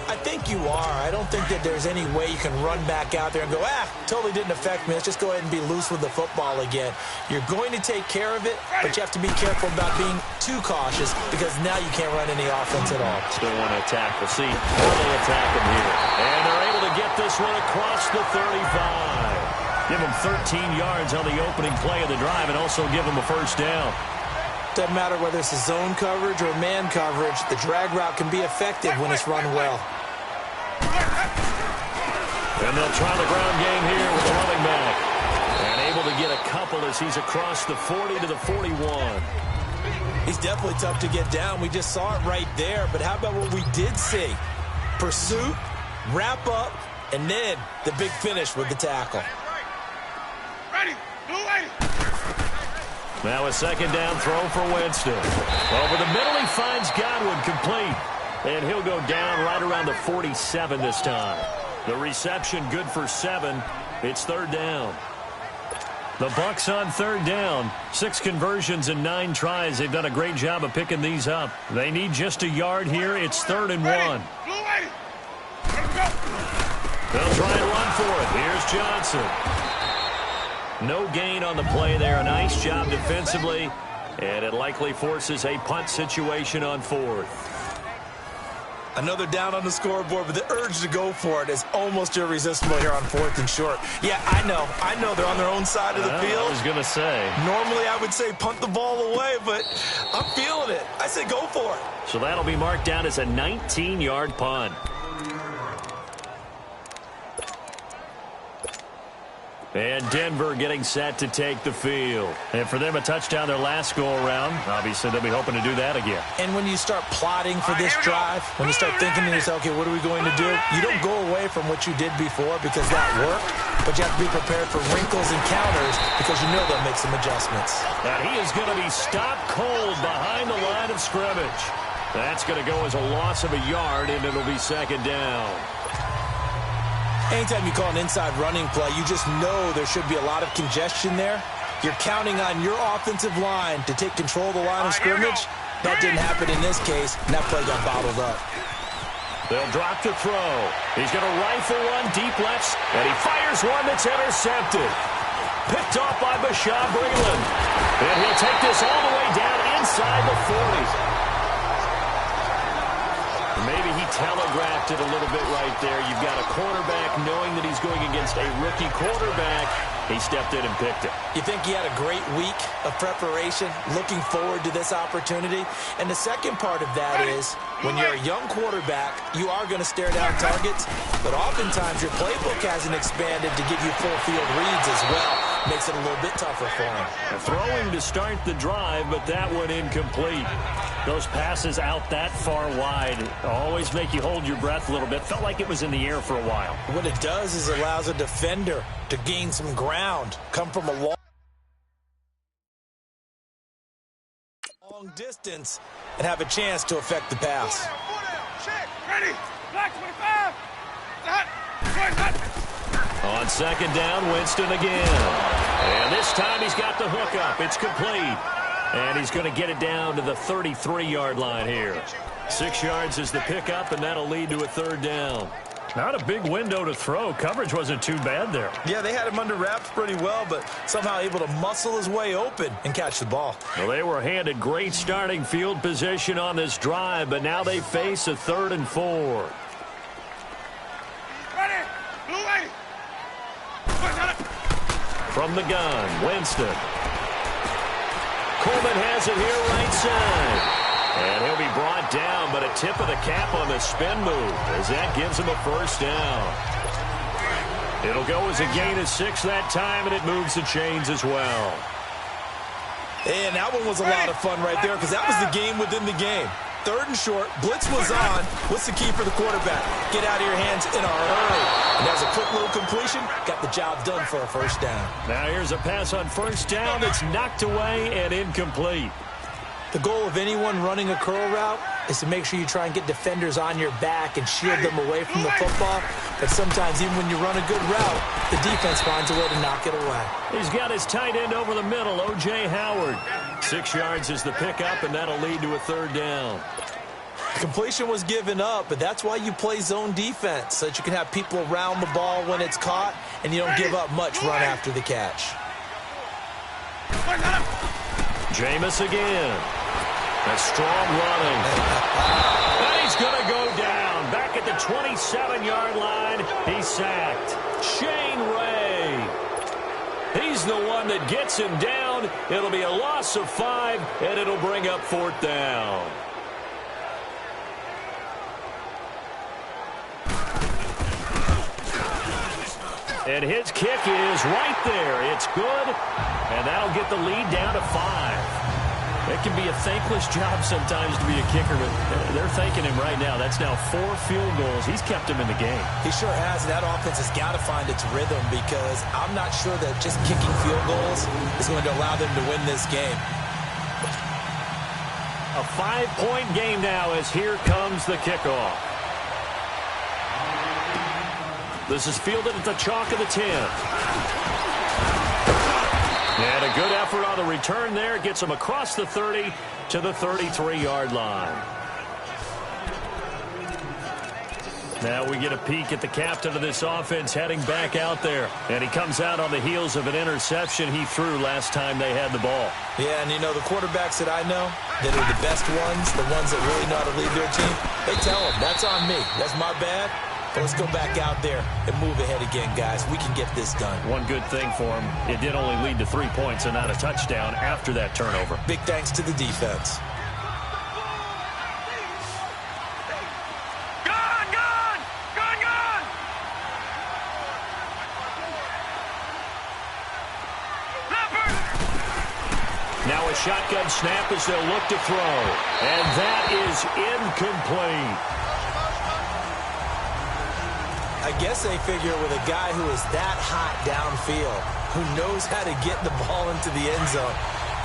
I think you are. I don't think that there's any way you can run back out there and go, totally didn't affect me. Let's just go ahead and be loose with the football again. You're going to take care of it, but you have to be careful about being too cautious because now you can't run any offense at all. Still want to attack. We'll see how they attack them here. And they're able to get this one across the 35. Give them 13 yards on the opening play of the drive and also give them a first down. Doesn't matter whether it's a zone coverage or man coverage, the drag route can be effective when it's run well. And they'll try the ground game here with the running back. And able to get a couple as he's across the 40 to the 41. He's definitely tough to get down. We just saw it right there. But how about what we did see? Pursuit, wrap up, and then the big finish with the tackle. Ready, blue lady. Now a second down throw for Winston. Over the middle, he finds Godwin complete. And he'll go down right around the 47 this time. The reception good for 7. It's third down. The Bucs on third down. 6 conversions and 9 tries. They've done a great job of picking these up. They need just a yard here. It's 3rd and 1. Blue lady. Let's go. They'll try and run for it. Here's Johnson. No gain on the play there. A nice job defensively. And it likely forces a punt situation on 4th. Another down on the scoreboard, but the urge to go for it is almost irresistible here on 4th and short. Yeah, I know they're on their own side of the field. I was going to say. Normally I would say punt the ball away, but I'm feeling it. I say go for it. So that'll be marked down as a 19-yard punt. And Denver getting set to take the field. And for them, a touchdown their last go-around. Obviously, they'll be hoping to do that again. And when you start plotting for this drive, when you start thinking to yourself, okay, what are we going to do? You don't go away from what you did before because that worked, but you have to be prepared for wrinkles and counters because you know they'll make some adjustments. Now, he is going to be stopped cold behind the line of scrimmage. That's going to go as a loss of a yard, and it'll be second down. Anytime you call an inside running play, you just know there should be a lot of congestion there. You're counting on your offensive line to take control of the line of scrimmage. That didn't happen in this case, and that play got bottled up. They'll drop to throw. He's going to rifle one deep left, and he fires one that's intercepted. Picked off by Bashaw Breeland. And he'll take this all the way down inside the 40. Maybe he telegraphed it a little bit right there. You've got a quarterback knowing that he's going against a rookie quarterback. He stepped in and picked it. You think he had a great week of preparation, looking forward to this opportunity? And the second part of that is, when you're a young quarterback, you are going to stare down targets, but oftentimes your playbook hasn't expanded to give you full field reads as well. Makes it a little bit tougher for him. Throwing to start the drive, but that one incomplete. Those passes out that far wide always make you hold your breath a little bit. Felt like it was in the air for a while. What it does is allows a defender to gain some ground, come from a long distance, and have a chance to affect the pass. Ready, black 25. On second down, Winston again. And this time he's got the hook up. It's complete. And he's going to get it down to the 33-yard line here. 6 yards is the pickup, and that'll lead to a third down. Not a big window to throw. Coverage wasn't too bad there. Yeah, they had him under wraps pretty well, but somehow able to muscle his way open and catch the ball. Well, they were handed great starting field position on this drive, but now they face a 3rd and 4. Ready, blue lady. From the gun, Winston. Coleman has it here right side. And he'll be brought down, but a tip of the cap on the spin move as that gives him a first down. It'll go as a gain of 6 that time, and it moves the chains as well. And that one was a lot of fun right there because that was the game within the game. 3rd and short. Blitz was on. What's the key for the quarterback? Get out of your hands in a hurry. And there's a quick little completion. Got the job done for a 1st down. Now here's a pass on 1st down that's knocked away and incomplete. The goal of anyone running a curl route is to make sure you try and get defenders on your back and shield them away from the football. But sometimes even when you run a good route, the defense finds a way to knock it away. He's got his tight end over the middle, O.J. Howard. 6 yards is the pickup, and that'll lead to a 3rd down. Completion was given up, but that's why you play zone defense, so that you can have people around the ball when it's caught, and you don't give up much run after the catch. Jameis again. That's strong running. And he's going to go down. Back at the 27-yard line, he's sacked. Shane Ray. He's the one that gets him down. It'll be a loss of 5, and it'll bring up 4th down. And his kick is right there. It's good, and that'll get the lead down to 5. It can be a thankless job sometimes to be a kicker, but they're thanking him right now. That's now 4 field goals. He's kept him in the game. He sure has. That offense has got to find its rhythm because I'm not sure that just kicking field goals is going to allow them to win this game. A 5-point game now as here comes the kickoff. This is fielded at the chalk of the 10. And a good effort on the return there. Gets him across the 30 to the 33-yard line. Now we get a peek at the captain of this offense heading back out there. And he comes out on the heels of an interception he threw last time they had the ball. Yeah, and you know, the quarterbacks that I know that are the best ones, the ones that really know how to lead their team, they tell them, that's on me. That's my bad. Let's go back out there and move ahead again, guys. We can get this done. One good thing for him, it did only lead to 3 points and not a touchdown after that turnover. Big thanks to the defense. Now a shotgun snap as they'll look to throw. And that is incomplete. I guess they figure with a guy who is that hot downfield, who knows how to get the ball into the end zone,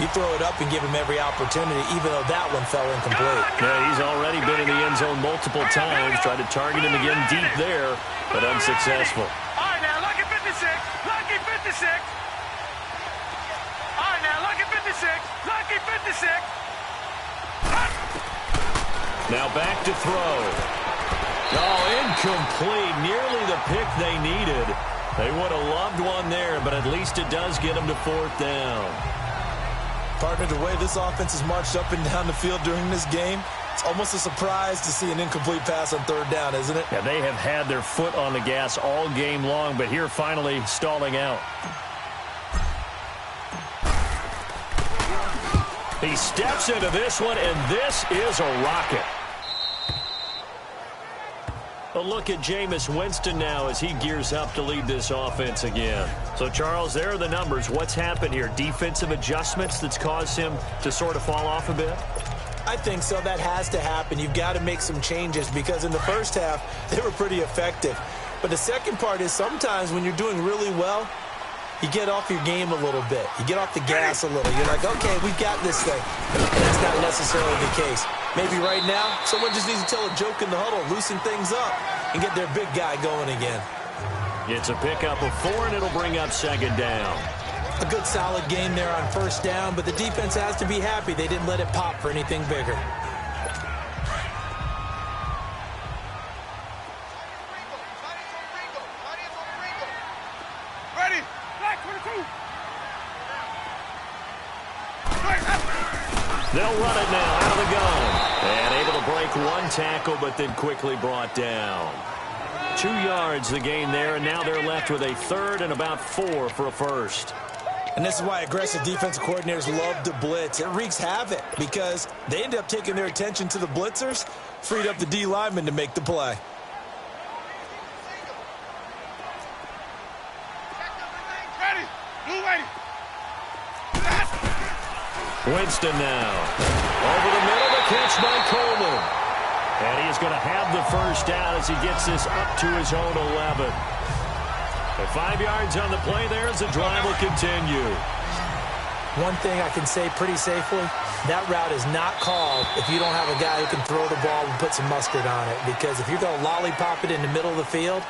you throw it up and give him every opportunity, even though that one fell incomplete. Yeah, he's already been in the end zone multiple times, tried to target him again deep there, but unsuccessful. All right, now, lucky 56, lucky 56. All right, now, lucky 56, lucky 56. Now back to throw. Oh, incomplete. Nearly the pick they needed. They would have loved one there, but at least it does get them to 4th down. Partner, the way this offense has marched up and down the field during this game, it's almost a surprise to see an incomplete pass on 3rd down, isn't it? Yeah, they have had their foot on the gas all game long, but here finally stalling out. He steps into this one, and this is a rocket. A look at Jameis Winston now as he gears up to lead this offense again. So, Charles, there are the numbers. What's happened here? Defensive adjustments that's caused him to sort of fall off a bit? I think so. That has to happen. You've got to make some changes because in the first half, they were pretty effective. But the second part is sometimes when you're doing really well, you get off your game a little bit. You get off the gas a little. You're like, okay, we've got this thing. And that's not necessarily the case. Maybe right now, someone just needs to tell a joke in the huddle, loosen things up, and get their big guy going again. It's a pickup of 4, and it'll bring up 2nd down. A good solid game there on 1st down, but the defense has to be happy they didn't let it pop for anything bigger. Ready? Black 22. They'll run it now out of the gun. And able to break one tackle, but then quickly brought down. 2 yards the gain there, and now they're left with a 3rd and about 4 for a 1st. And this is why aggressive defensive coordinators love to blitz. It wreaks havoc because they end up taking their attention to the blitzers, freed up the D lineman to make the play. Ready? Blue ready. Winston now. Over the middle to catch by Coleman. And he is going to have the first down as he gets this up to his own 11. At 5 yards on the play there as the drive will continue. One thing I can say pretty safely, that route is not called if you don't have a guy who can throw the ball and put some mustard on it. Because if you're going to lollipop it in the middle of the field,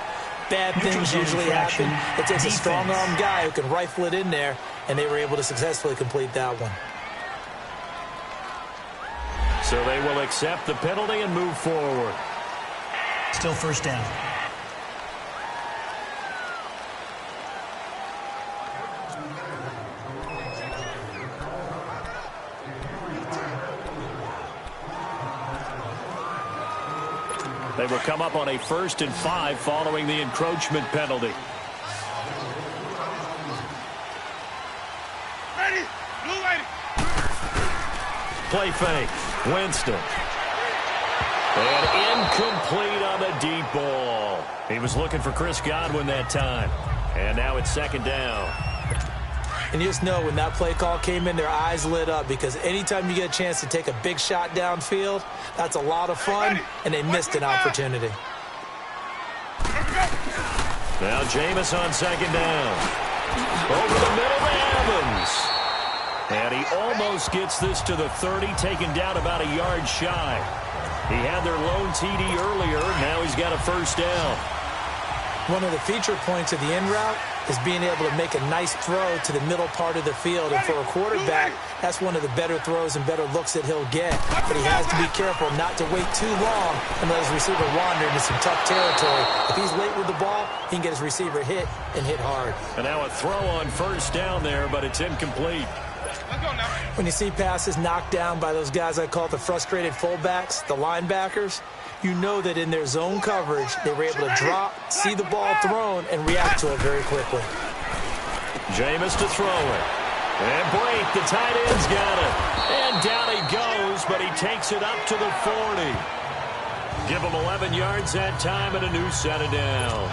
bad things usually happen. It takes a strong-arm guy who can rifle it in there, and they were able to successfully complete that one. So they will accept the penalty and move forward. Still first down. They will come up on a 1st and 5 following the encroachment penalty. Ready? Blue ready. Play fake. Winston. And incomplete on the deep ball. He was looking for Chris Godwin that time. And now it's 2nd down. And you just know when that play call came in, their eyes lit up because anytime you get a chance to take a big shot downfield, that's a lot of fun, and they missed an opportunity. Now Jameis on 2nd down. Over the middle to Evans. And he almost gets this to the 30, taken down about a yard shy. He had their lone TD earlier. Now he's got a first down. One of the feature points of the in route is being able to make a nice throw to the middle part of the field. And for a quarterback, that's one of the better throws and better looks that he'll get. But he has to be careful not to wait too long and let his receiver wander into some tough territory. If he's late with the ball, he can get his receiver hit and hit hard. And now a throw on first down there, but it's incomplete. When you see passes knocked down by those guys I call the frustrated fullbacks, the linebackers, you know that in their zone coverage, they were able to drop, see the ball thrown, and react to it very quickly. Jameis to throw it. And break, the tight end's got it. And down he goes, but he takes it up to the 40. Give him 11 yards that time and a new set of downs.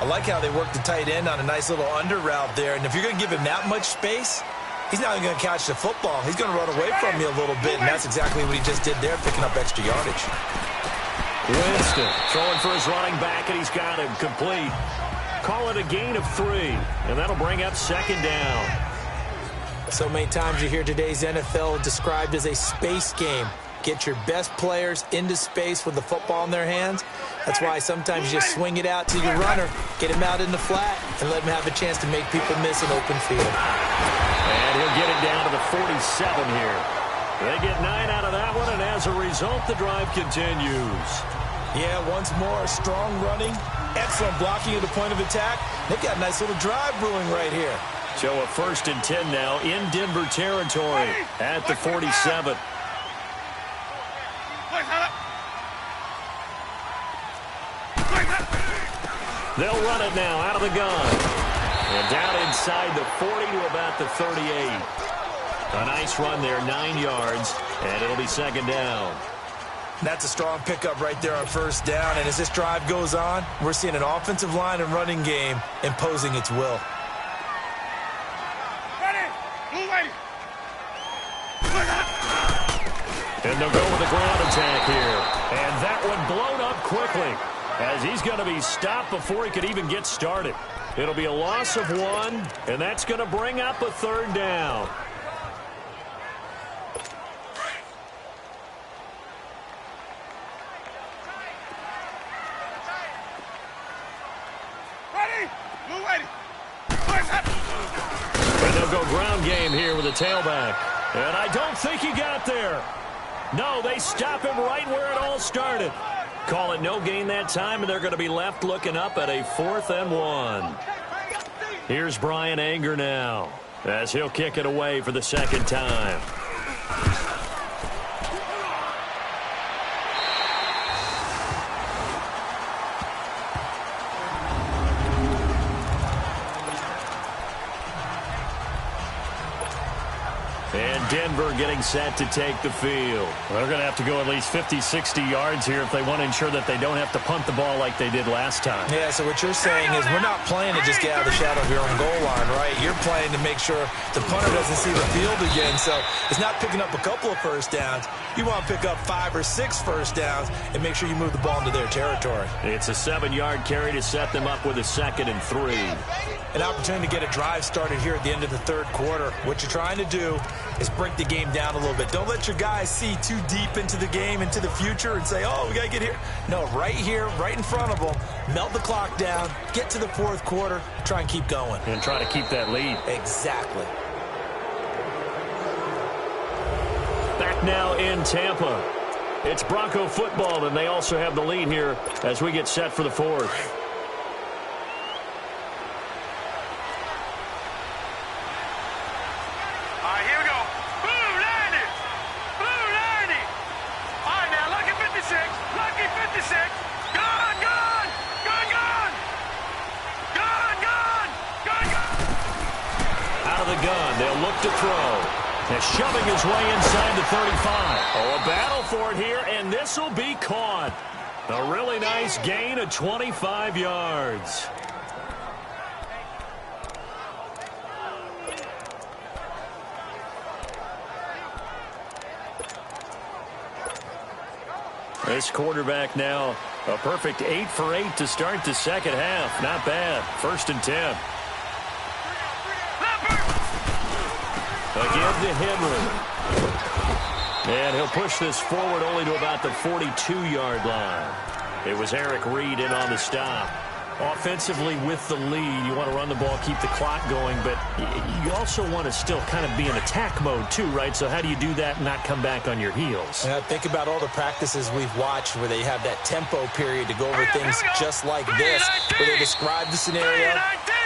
I like how they work the tight end on a nice little under route there. And if you're going to give him that much space, he's not even going to catch the football. He's going to run away from you a little bit, and that's exactly what he just did there, picking up extra yardage. Winston throwing for his running back, and he's got him complete. Call it a gain of 3, and that'll bring up 2nd down. So many times you hear today's NFL described as a space game. Get your best players into space with the football in their hands. That's why sometimes you just swing it out to your runner, get him out in the flat, and let him have a chance to make people miss an open field. And he'll get it down to the 47 here. They get 9 out of that one, and as a result, the drive continues. Yeah, once more, strong running, excellent blocking at the point of attack. They've got a nice little drive brewing right here. So a 1st and 10 now in Denver territory at the 47. They'll run it now out of the gun. And down inside the 40 to about the 38. A nice run there, 9 yards, and it'll be 2nd down. That's a strong pickup right there on first down. And as this drive goes on, we're seeing an offensive line and running game imposing its will. And they'll go with a ground attack here. And that one blown up quickly as he's going to be stopped before he could even get started. It'll be a loss of 1, and that's going to bring up a 3rd down. And they'll go ground game here with a tailback. And I don't think he got there. No, they stop him right where it all started. Call it no gain that time, and they're going to be left looking up at a 4th and 1. Here's Brian Anger now as he'll kick it away for the 2nd time. And Denver getting set to take the field. Well, they're going to have to go at least 50, 60 yards here if they want to ensure that they don't have to punt the ball like they did last time. Yeah, so what you're saying is we're not playing to just get out of the shadow of your own goal line, right? You're playing to make sure the punter doesn't see the field again. So it's not picking up a couple of first downs. You want to pick up 5 or 6 first downs and make sure you move the ball into their territory. It's a 7-yard carry to set them up with a 2nd and 3. An opportunity to get a drive started here at the end of the third quarter. What you're trying to do is break the game down a little bit. Don't let your guys see too deep into the game, into the future, and say, oh, we got to get here. No, right here, right in front of them, melt the clock down, get to the fourth quarter, try and keep going. And try to keep that lead. Exactly. Back now in Tampa. It's Bronco football, and they also have the lead here as we get set for the fourth. All right, here we go. Blue 90. Blue 90. All right, now, lucky 56. Lucky 56. Gun, gun. Gun, gun. Gun, gun. Gun, gun. Out of the gun, they'll look to throw. They're shoving his way inside the 35. Oh, a battle for it here, and this will be caught. A really nice gain of 25 yards. This quarterback now, a perfect 8 for 8 to start the second half. Not bad. 1st and 10. Again to Henry. And he'll push this forward only to about the 42-yard line. It was Eric Reed in on the stop. Offensively with the lead, you want to run the ball, keep the clock going, but you also want to still kind of be in attack mode too, right? So how do you do that and not come back on your heels? Think about all the practices we've watched where they have that tempo period to go over things just like this, where they describe the scenario,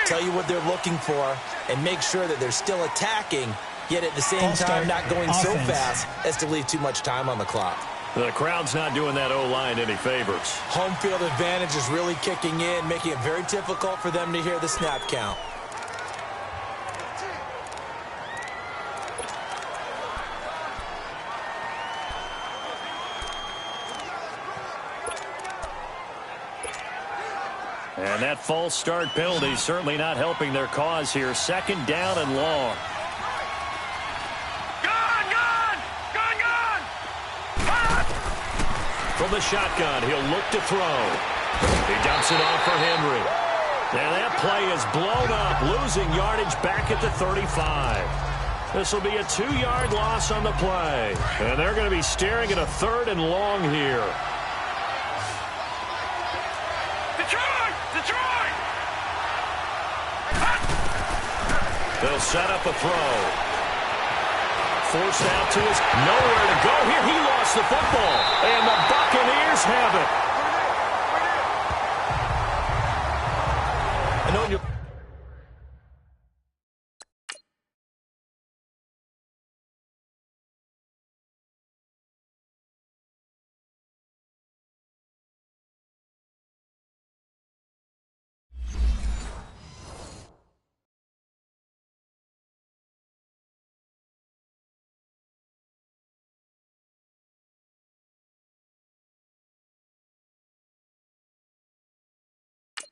tell you what they're looking for, and make sure that they're still attacking, yet at the same time not going so fast as to leave too much time on the clock. The crowd's not doing that O-line any favors. Home field advantage is really kicking in, making it very difficult for them to hear the snap count. And that false start penalty certainly not helping their cause here. 2nd down and long. From the shotgun, he'll look to throw. He dumps it off for Henry. And that play is blown up, losing yardage back at the 35. This will be a 2-yard loss on the play. And they're going to be staring at a 3rd and long here. Detroit! Detroit! They'll set up a throw. Forced out to his nowhere to go here. He lost the football. And the Buccaneers have it. And on your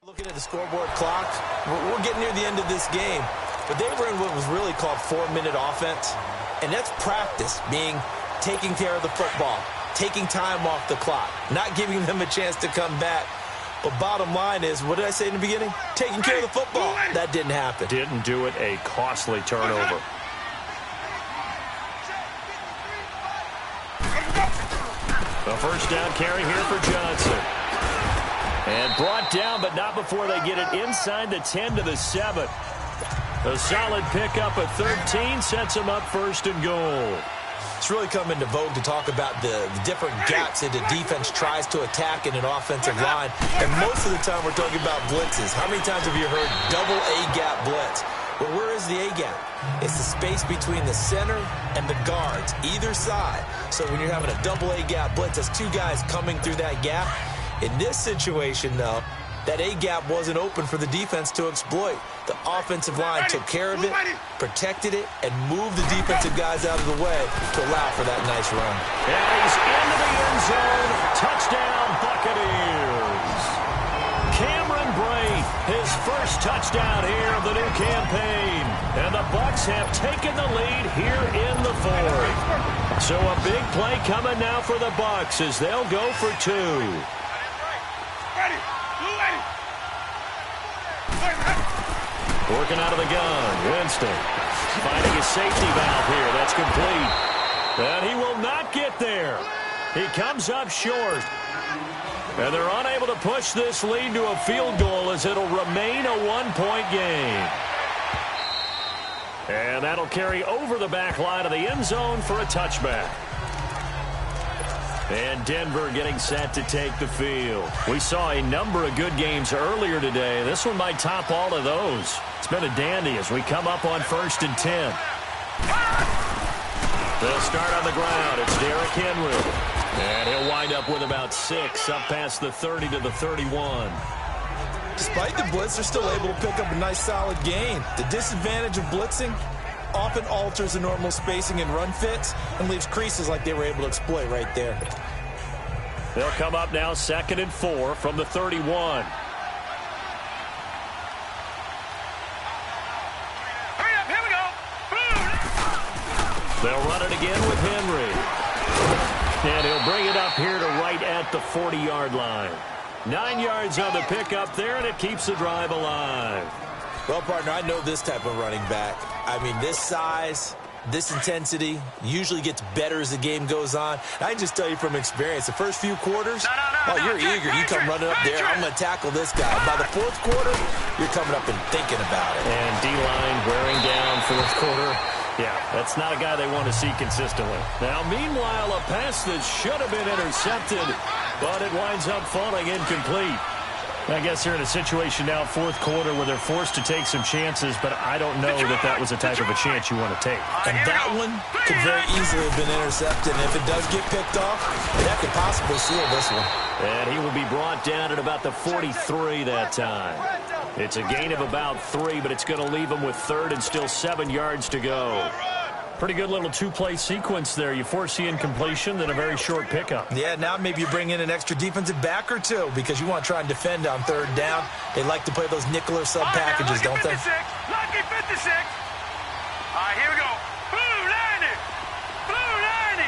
looking at the scoreboard clock, we're getting near the end of this game, but they were in what was really called 4-minute offense, and that's practice, being taking care of the football, taking time off the clock, not giving them a chance to come back. But bottom line is, what did I say in the beginning? Taking care of the football. That didn't happen. didn't do it, a costly turnover. A 1st down carry here for Johnson. And brought down, but not before they get it inside the 10 to the 7. A solid pickup at 13 sets them up 1st and goal. It's really come into vogue to talk about the different gaps that the defense tries to attack in an offensive line. And most of the time we're talking about blitzes. How many times have you heard double A-gap blitz? Well, where is the A-gap? It's the space between the center and the guards, either side. So when you're having a double A-gap blitz, that's 2 guys coming through that gap. In this situation, though, That A-gap wasn't open for the defense to exploit. The offensive line took care of it, protected it, and moved the defensive guys out of the way to allow for that nice run. And he's into the end zone. Touchdown, Buccaneers. Cameron Bray, his first touchdown here of the new campaign. And the Bucs have taken the lead here in the fourth. So a big play coming now for the Bucs as they'll go for two. Working out of the gun, Winston finding his safety valve here. That's complete. And he will not get there. He comes up short. And they're unable to push this lead to a field goal as it'll remain a one-point game. And that'll carry over the back line of the end zone for a touchback. And Denver getting set to take the field. We saw a number of good games earlier today. This one might top all of those. It's been a dandy as we come up on 1st and 10. They'll start on the ground. It's Derrick Henry. And he'll wind up with about 6 up past the 30 to the 31. Despite the blitz, they're still able to pick up a nice solid gain. The disadvantage of blitzing often alters the normal spacing and run fits and leaves creases like they were able to exploit right there. They'll come up now 2nd and 4 from the 31. Hurry up, here we go. They'll run it again with Henry. And he'll bring it up here to right at the 40-yard line. 9 yards on the pickup there, and it keeps the drive alive. Well, partner, I know this type of running back. I mean, this size, this intensity usually gets better as the game goes on. I can just tell you from experience, the first few quarters, you're eager. You come running up there, I'm going to tackle this guy. By the 4th quarter, you're coming up and thinking about it. And D-line wearing down 4th quarter. Yeah, that's not a guy they want to see consistently. Now, meanwhile, a pass that should have been intercepted, but it winds up falling incomplete. I guess they're in a situation now, 4th quarter, where they're forced to take some chances, but I don't know that that was the type of a chance you want to take. And that one could very easily have been intercepted. And if it does get picked off, that could possibly seal this one. And he will be brought down at about the 43 that time. It's a gain of about 3, but it's going to leave him with 3rd and still 7 yards to go. Pretty good little two-play sequence there. You foresee incompletion, then a very short pickup. Yeah, now maybe you bring in an extra defensive back or two because you want to try and defend on 3rd down. They like to play those nickel or sub packages, don't they? Lucky 56. All right, here we go. Blue 90. Blue 90.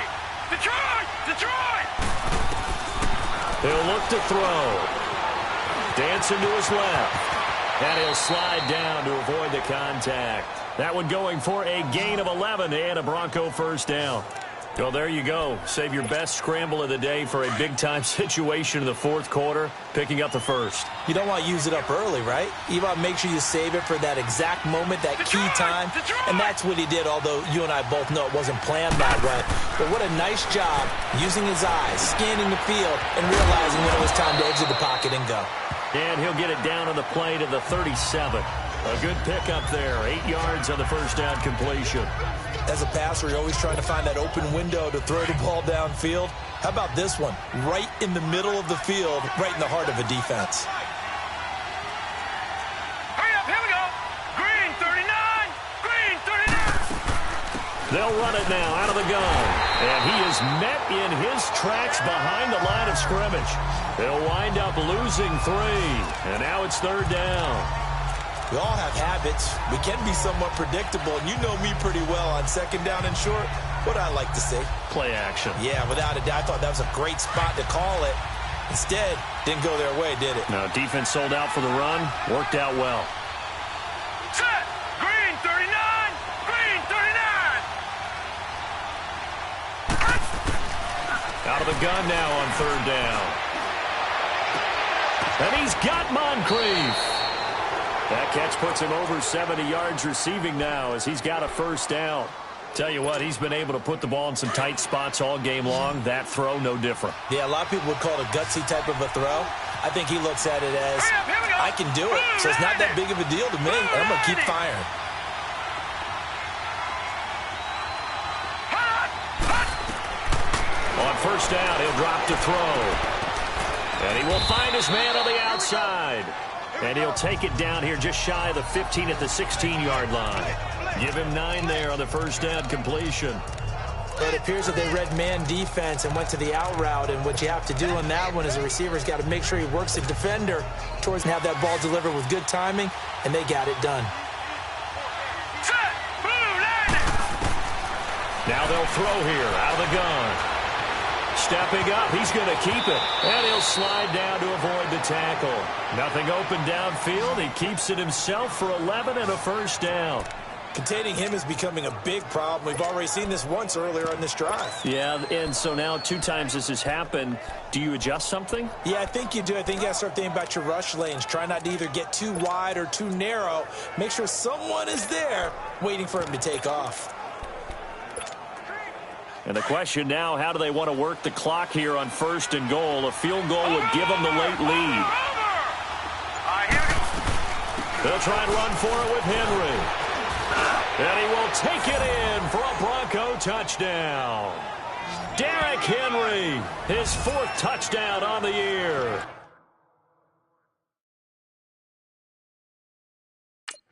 Detroit. Detroit. He'll look to throw. Dancing to his left. And he'll slide down to avoid the contact. That one going for a gain of 11 and a Bronco 1st down. Well, there you go. Save your best scramble of the day for a big-time situation in the 4th quarter, picking up the 1st. You don't want to use it up early, right? You want to make sure you save it for that exact moment, that key time. And that's what he did, although you and I both know it wasn't planned that way. But what a nice job using his eyes, scanning the field, and realizing when it was time to exit the pocket and go. And he'll get it down on the play to the 37. A good pickup there. 8 yards on the 1st down completion. As a passer, you're always trying to find that open window to throw the ball downfield. How about this one? Right in the middle of the field, right in the heart of a defense. Hurry up, here we go. Green 39. Green 39. They'll run it now out of the gun. And he is met in his tracks behind the line of scrimmage. They'll wind up losing 3. And now it's 3rd down. We all have habits. We can be somewhat predictable, and you know me pretty well on 2nd down and short. What I like to see. Play action. Yeah, without a doubt. I thought that was a great spot to call it. Instead, didn't go their way, did it? No, defense sold out for the run. Worked out well. Set. Green 39. Green 39. Out of the gun now on 3rd down. And he's got Moncrief. That catch puts him over 70 yards receiving now as he's got a 1st down. Tell you what, he's been able to put the ball in some tight spots all game long. That throw, no different. Yeah, a lot of people would call it a gutsy type of a throw. I think he looks at it as, I can do it, so it's not that big of a deal to me, and I'm going to keep firing. On 1st down, he'll drop to throw. And he will find his man on the outside. And he'll take it down here just shy of the 15 at the 16-yard line. Give him 9 there on the first down completion. But it appears that they read man defense and went to the out route, and what you have to do on that one is the receiver's got to make sure he works the defender towards and have that ball delivered with good timing, and they got it done. Now they'll throw here out of the gun. Stepping up, he's going to keep it, and he'll slide down to avoid the tackle. Nothing open downfield. He keeps it himself for 11 and a first down. Containing him is becoming a big problem. We've already seen this once earlier on this drive. Yeah, and so now 2 times this has happened. Do you adjust something? Yeah, I think you do. I think you got to start thinking about your rush lanes. Try not to either get too wide or too narrow. Make sure someone is there waiting for him to take off. And the question now, how do they want to work the clock here on 1st and goal? A field goal would give them the late lead. They'll try and run for it with Henry. And he will take it in for a Bronco touchdown. Derrick Henry, his 4th touchdown on the year.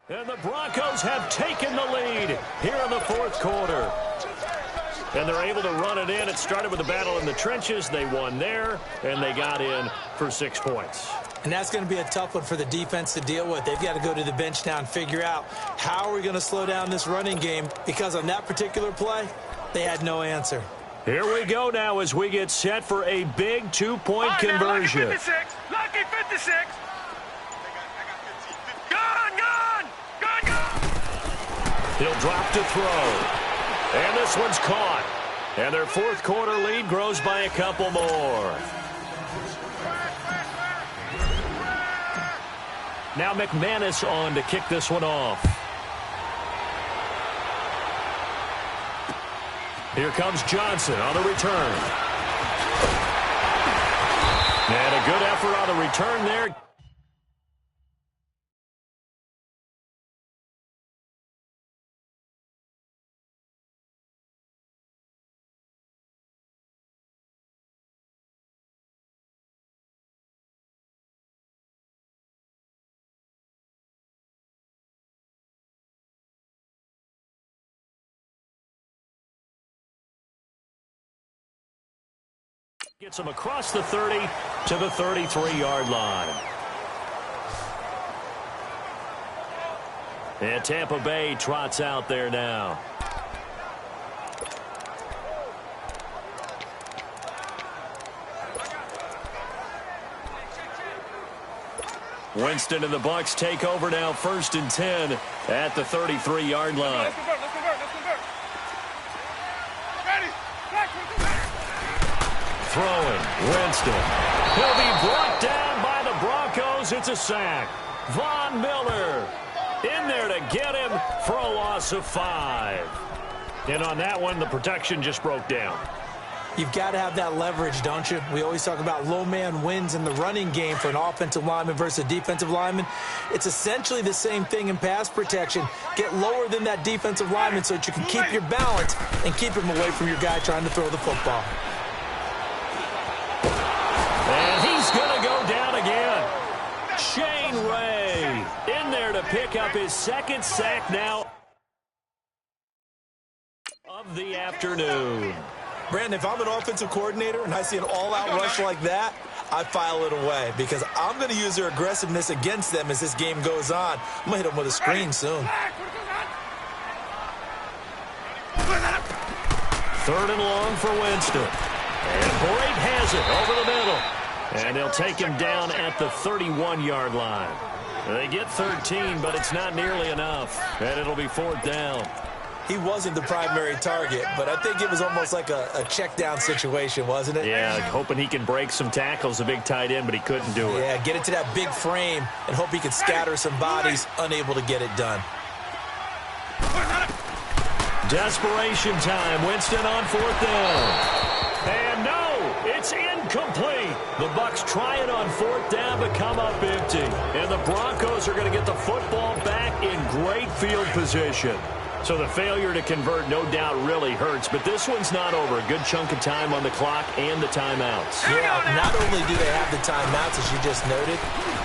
And the Broncos have taken the lead here in the 4th quarter. And they're able to run it in. It started with a battle in the trenches. They won there, and they got in for 6 points. And that's going to be a tough one for the defense to deal with. They've got to go to the bench now and figure out how are we going to slow down this running game, because on that particular play, they had no answer. Here we go now as we get set for a big 2-point conversion. Lucky 56. Lucky 56. Gone. He'll drop to throw. And this one's caught. And their 4th quarter lead grows by a couple more. Now McManus on to kick this one off. Here comes Johnson on the return. And a good effort on the return there. Gets him across the 30 to the 33-yard line. And Tampa Bay trots out there now. Winston and the Bucs take over now, 1st and 10 at the 33-yard line. Throwing, Winston. He'll be brought down by the Broncos. It's a sack. Von Miller in there to get him for a loss of 5. And on that one, the protection just broke down. You've got to have that leverage, don't you? We always talk about low man wins in the running game for an offensive lineman versus a defensive lineman. It's essentially the same thing in pass protection. Get lower than that defensive lineman so that you can keep your balance and keep him away from your guy trying to throw the football. And he's going to go down again. Shane Ray in there to pick up his 2nd sack now of the afternoon. Brandon, if I'm an offensive coordinator and I see an all-out rush like that, I file it away because I'm going to use their aggressiveness against them as this game goes on. I'm going to hit them with a screen soon. 3rd and long for Winston. And Boyd has it over the middle. And they'll take him down at the 31-yard line. They get 13, but it's not nearly enough. And it'll be 4th down. He wasn't the primary target, but I think it was almost like a check down situation, wasn't it? Yeah, hoping he can break some tackles, a big tight end, but he couldn't do it. Yeah, get it to that big frame and hope he could scatter some bodies, unable to get it done. Desperation time. Winston on 4th down. And no, it's incomplete. The Bucs try it on 4th down, but come up empty. And the Broncos are going to get the football back in great field position. So the failure to convert, no doubt, really hurts. But this one's not over. A good chunk of time on the clock and the timeouts. Yeah, not only do they have the timeouts, as you just noted,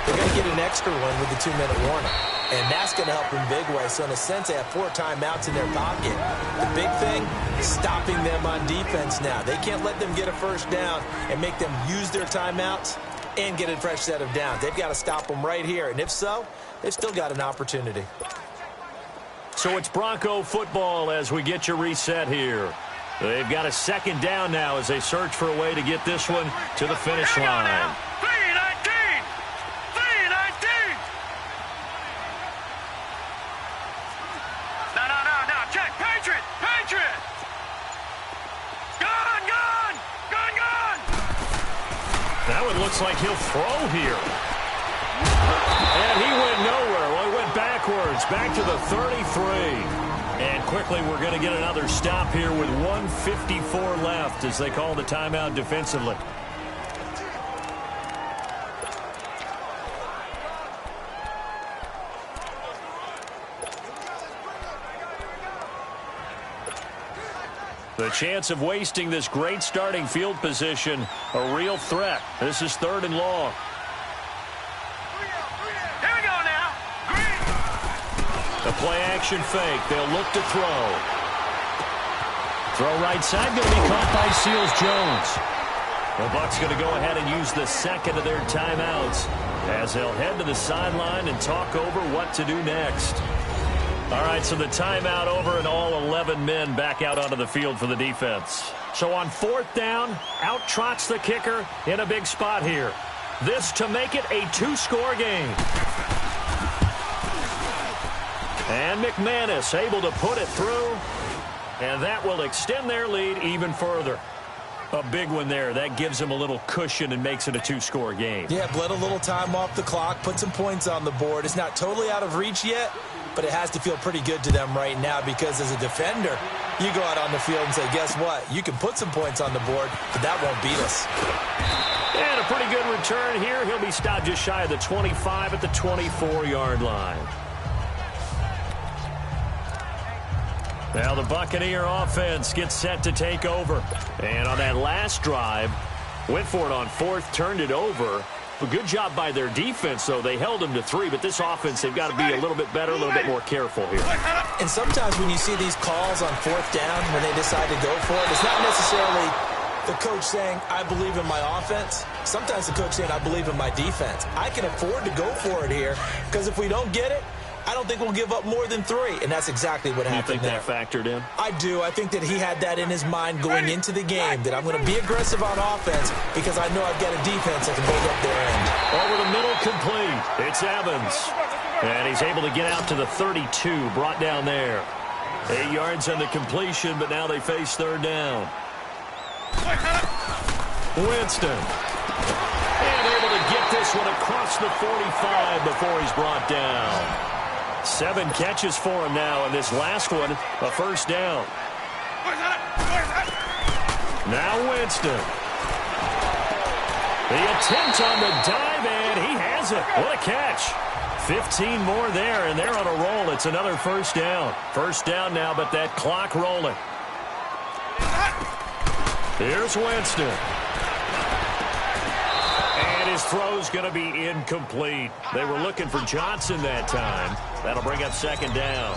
they're going to get an extra one with the 2-minute warning. And that's going to help in big way. So in a sense, they have 4 timeouts in their pocket. The big thing, stopping them on defense now. They can't let them get a first down and make them use their timeouts and get a fresh set of downs. They've got to stop them right here. And if so, they've still got an opportunity. So it's Bronco football as we get your reset here. They've got a second down now as they search for a way to get this one to the finish line. 3-19! 3-19! No, check! Patriot! Patriot! Gone! That one looks like he'll throw here. And he went nowhere. Well, he went backwards, back to the 33. And quickly we're going to get another stop here with 1:54 left as they call the timeout defensively. The chance of wasting this great starting field position, a real threat. This is 3rd and long. Here we go now. The play action fake. They'll look to throw. Throw right side, going to be caught by Seals-Jones. The Bucs going to go ahead and use the second of their timeouts as they'll head to the sideline and talk over what to do next. All right, so the timeout over and all 11 men back out onto the field for the defense. So on 4th down, out trots the kicker in a big spot here. This to make it a 2-score game. And McManus able to put it through, and that will extend their lead even further. A big one there. That gives them a little cushion and makes it a 2-score game. Yeah, bled a little time off the clock, put some points on the board. It's not totally out of reach yet, but it has to feel pretty good to them right now because as a defender, you go out on the field and say, guess what? You can put some points on the board, but that won't beat us. And a pretty good return here. He'll be stopped just shy of the 25 at the 24-yard line. Now the Buccaneer offense gets set to take over. And on that last drive, went for it on 4th, turned it over. A good job by their defense, though. They held them to 3, but this offense, they've got to be a little bit better, a little bit more careful here. And sometimes when you see these calls on 4th down, when they decide to go for it, it's not necessarily the coach saying, I believe in my offense. Sometimes the coach saying, I believe in my defense. I can afford to go for it here because if we don't get it, I don't think we'll give up more than 3, and that's exactly what happened there. You think that factored in? I do. I think that he had that in his mind going into the game, that I'm going to be aggressive on offense because I know I've got a defense that can hold up their end. Over the middle, complete. It's Evans. And he's able to get out to the 32, brought down there. 8 yards on the completion, but now they face 3rd down. Winston. And able to get this one across the 45 before he's brought down. 7 catches for him now, and this last one, a 1st down. Now Winston. The attempt on the dive, and he has it. What a catch. 15 more there, and they're on a roll. It's another 1st down. 1st down now, but that clock rolling. Here's Winston. And his throw's going to be incomplete. They were looking for Johnson that time. That'll bring up 2nd down.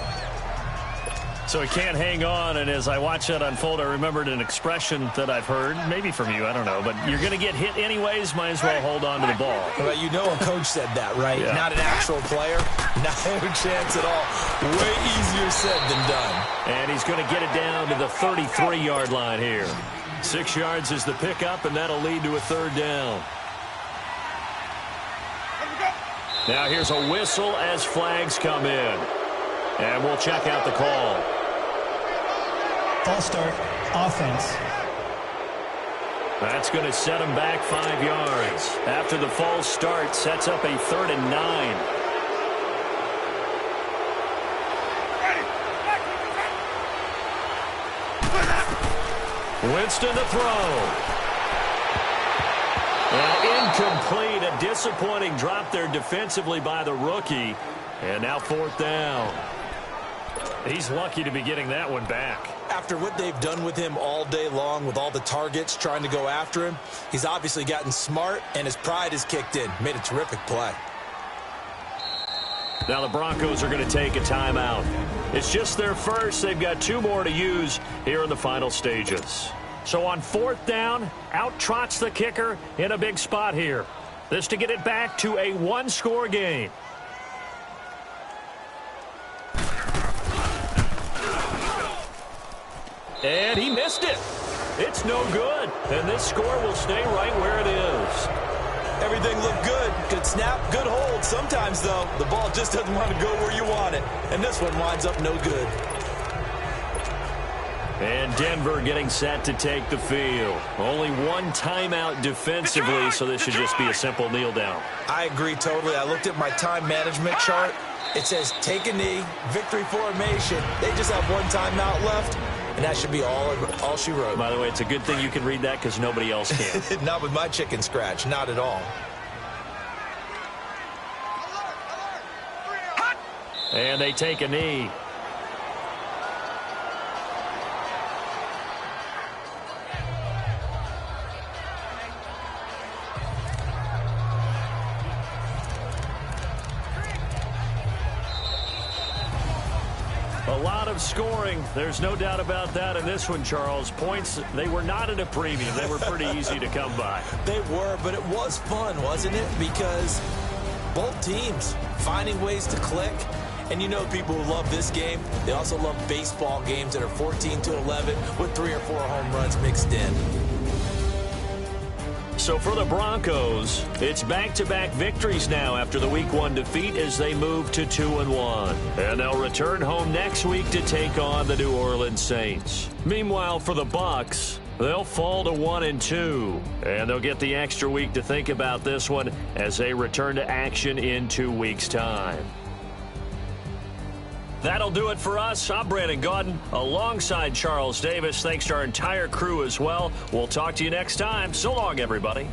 So he can't hang on, and as I watch that unfold, I remembered an expression that I've heard, maybe from you, I don't know, but you're going to get hit anyways, might as well hold on to the ball. Well, you know a coach said that, right? Yeah. Not an actual player. Not a chance at all. Way easier said than done. And he's going to get it down to the 33-yard line here. 6 yards is the pickup, and that'll lead to a 3rd down. Now here's a whistle as flags come in. And we'll check out the call. False start, offense. That's going to set him back 5 yards. After the false start, sets up a 3rd and 9. Winston to throw. And incomplete. A disappointing drop there defensively by the rookie. And now 4th down. He's lucky to be getting that one back. After what they've done with him all day long, with all the targets trying to go after him, he's obviously gotten smart, and his pride has kicked in. Made a terrific play. Now the Broncos are going to take a timeout. It's just their first. They've got 2 more to use here in the final stages. So on 4th down, out trots the kicker in a big spot here. This to get it back to a 1-score game. And he missed it. It's no good. And this score will stay right where it is. Everything looked good. Good snap, good hold. Sometimes, though, the ball just doesn't want to go where you want it. And this one winds up no good. And Denver getting set to take the field. Only 1 timeout defensively, so this should just be a simple kneel down. I agree totally. I looked at my time management chart. It says take a knee, victory formation. They just have 1 timeout left, and that should be all she wrote. By the way, it's a good thing you can read that because nobody else can. Not with my chicken scratch. Not at all. And they take a knee. A lot of scoring. There's no doubt about that in this one, Charles. Points, they were not at a premium. They were pretty easy to come by. They were, but it was fun, wasn't it? Because both teams finding ways to click. And you know people who love this game, they also love baseball games that are 14-11 with 3 or 4 home runs mixed in. So for the Broncos, it's back-to-back victories now after the Week 1 defeat as they move to 2-1. And they'll return home next week to take on the New Orleans Saints. Meanwhile, for the Bucs, they'll fall to 1-2. And they'll get the extra week to think about this one as they return to action in 2 weeks' time. That'll do it for us. I'm Brandon Gaudin alongside Charles Davis. Thanks to our entire crew as well. We'll talk to you next time. So long, everybody.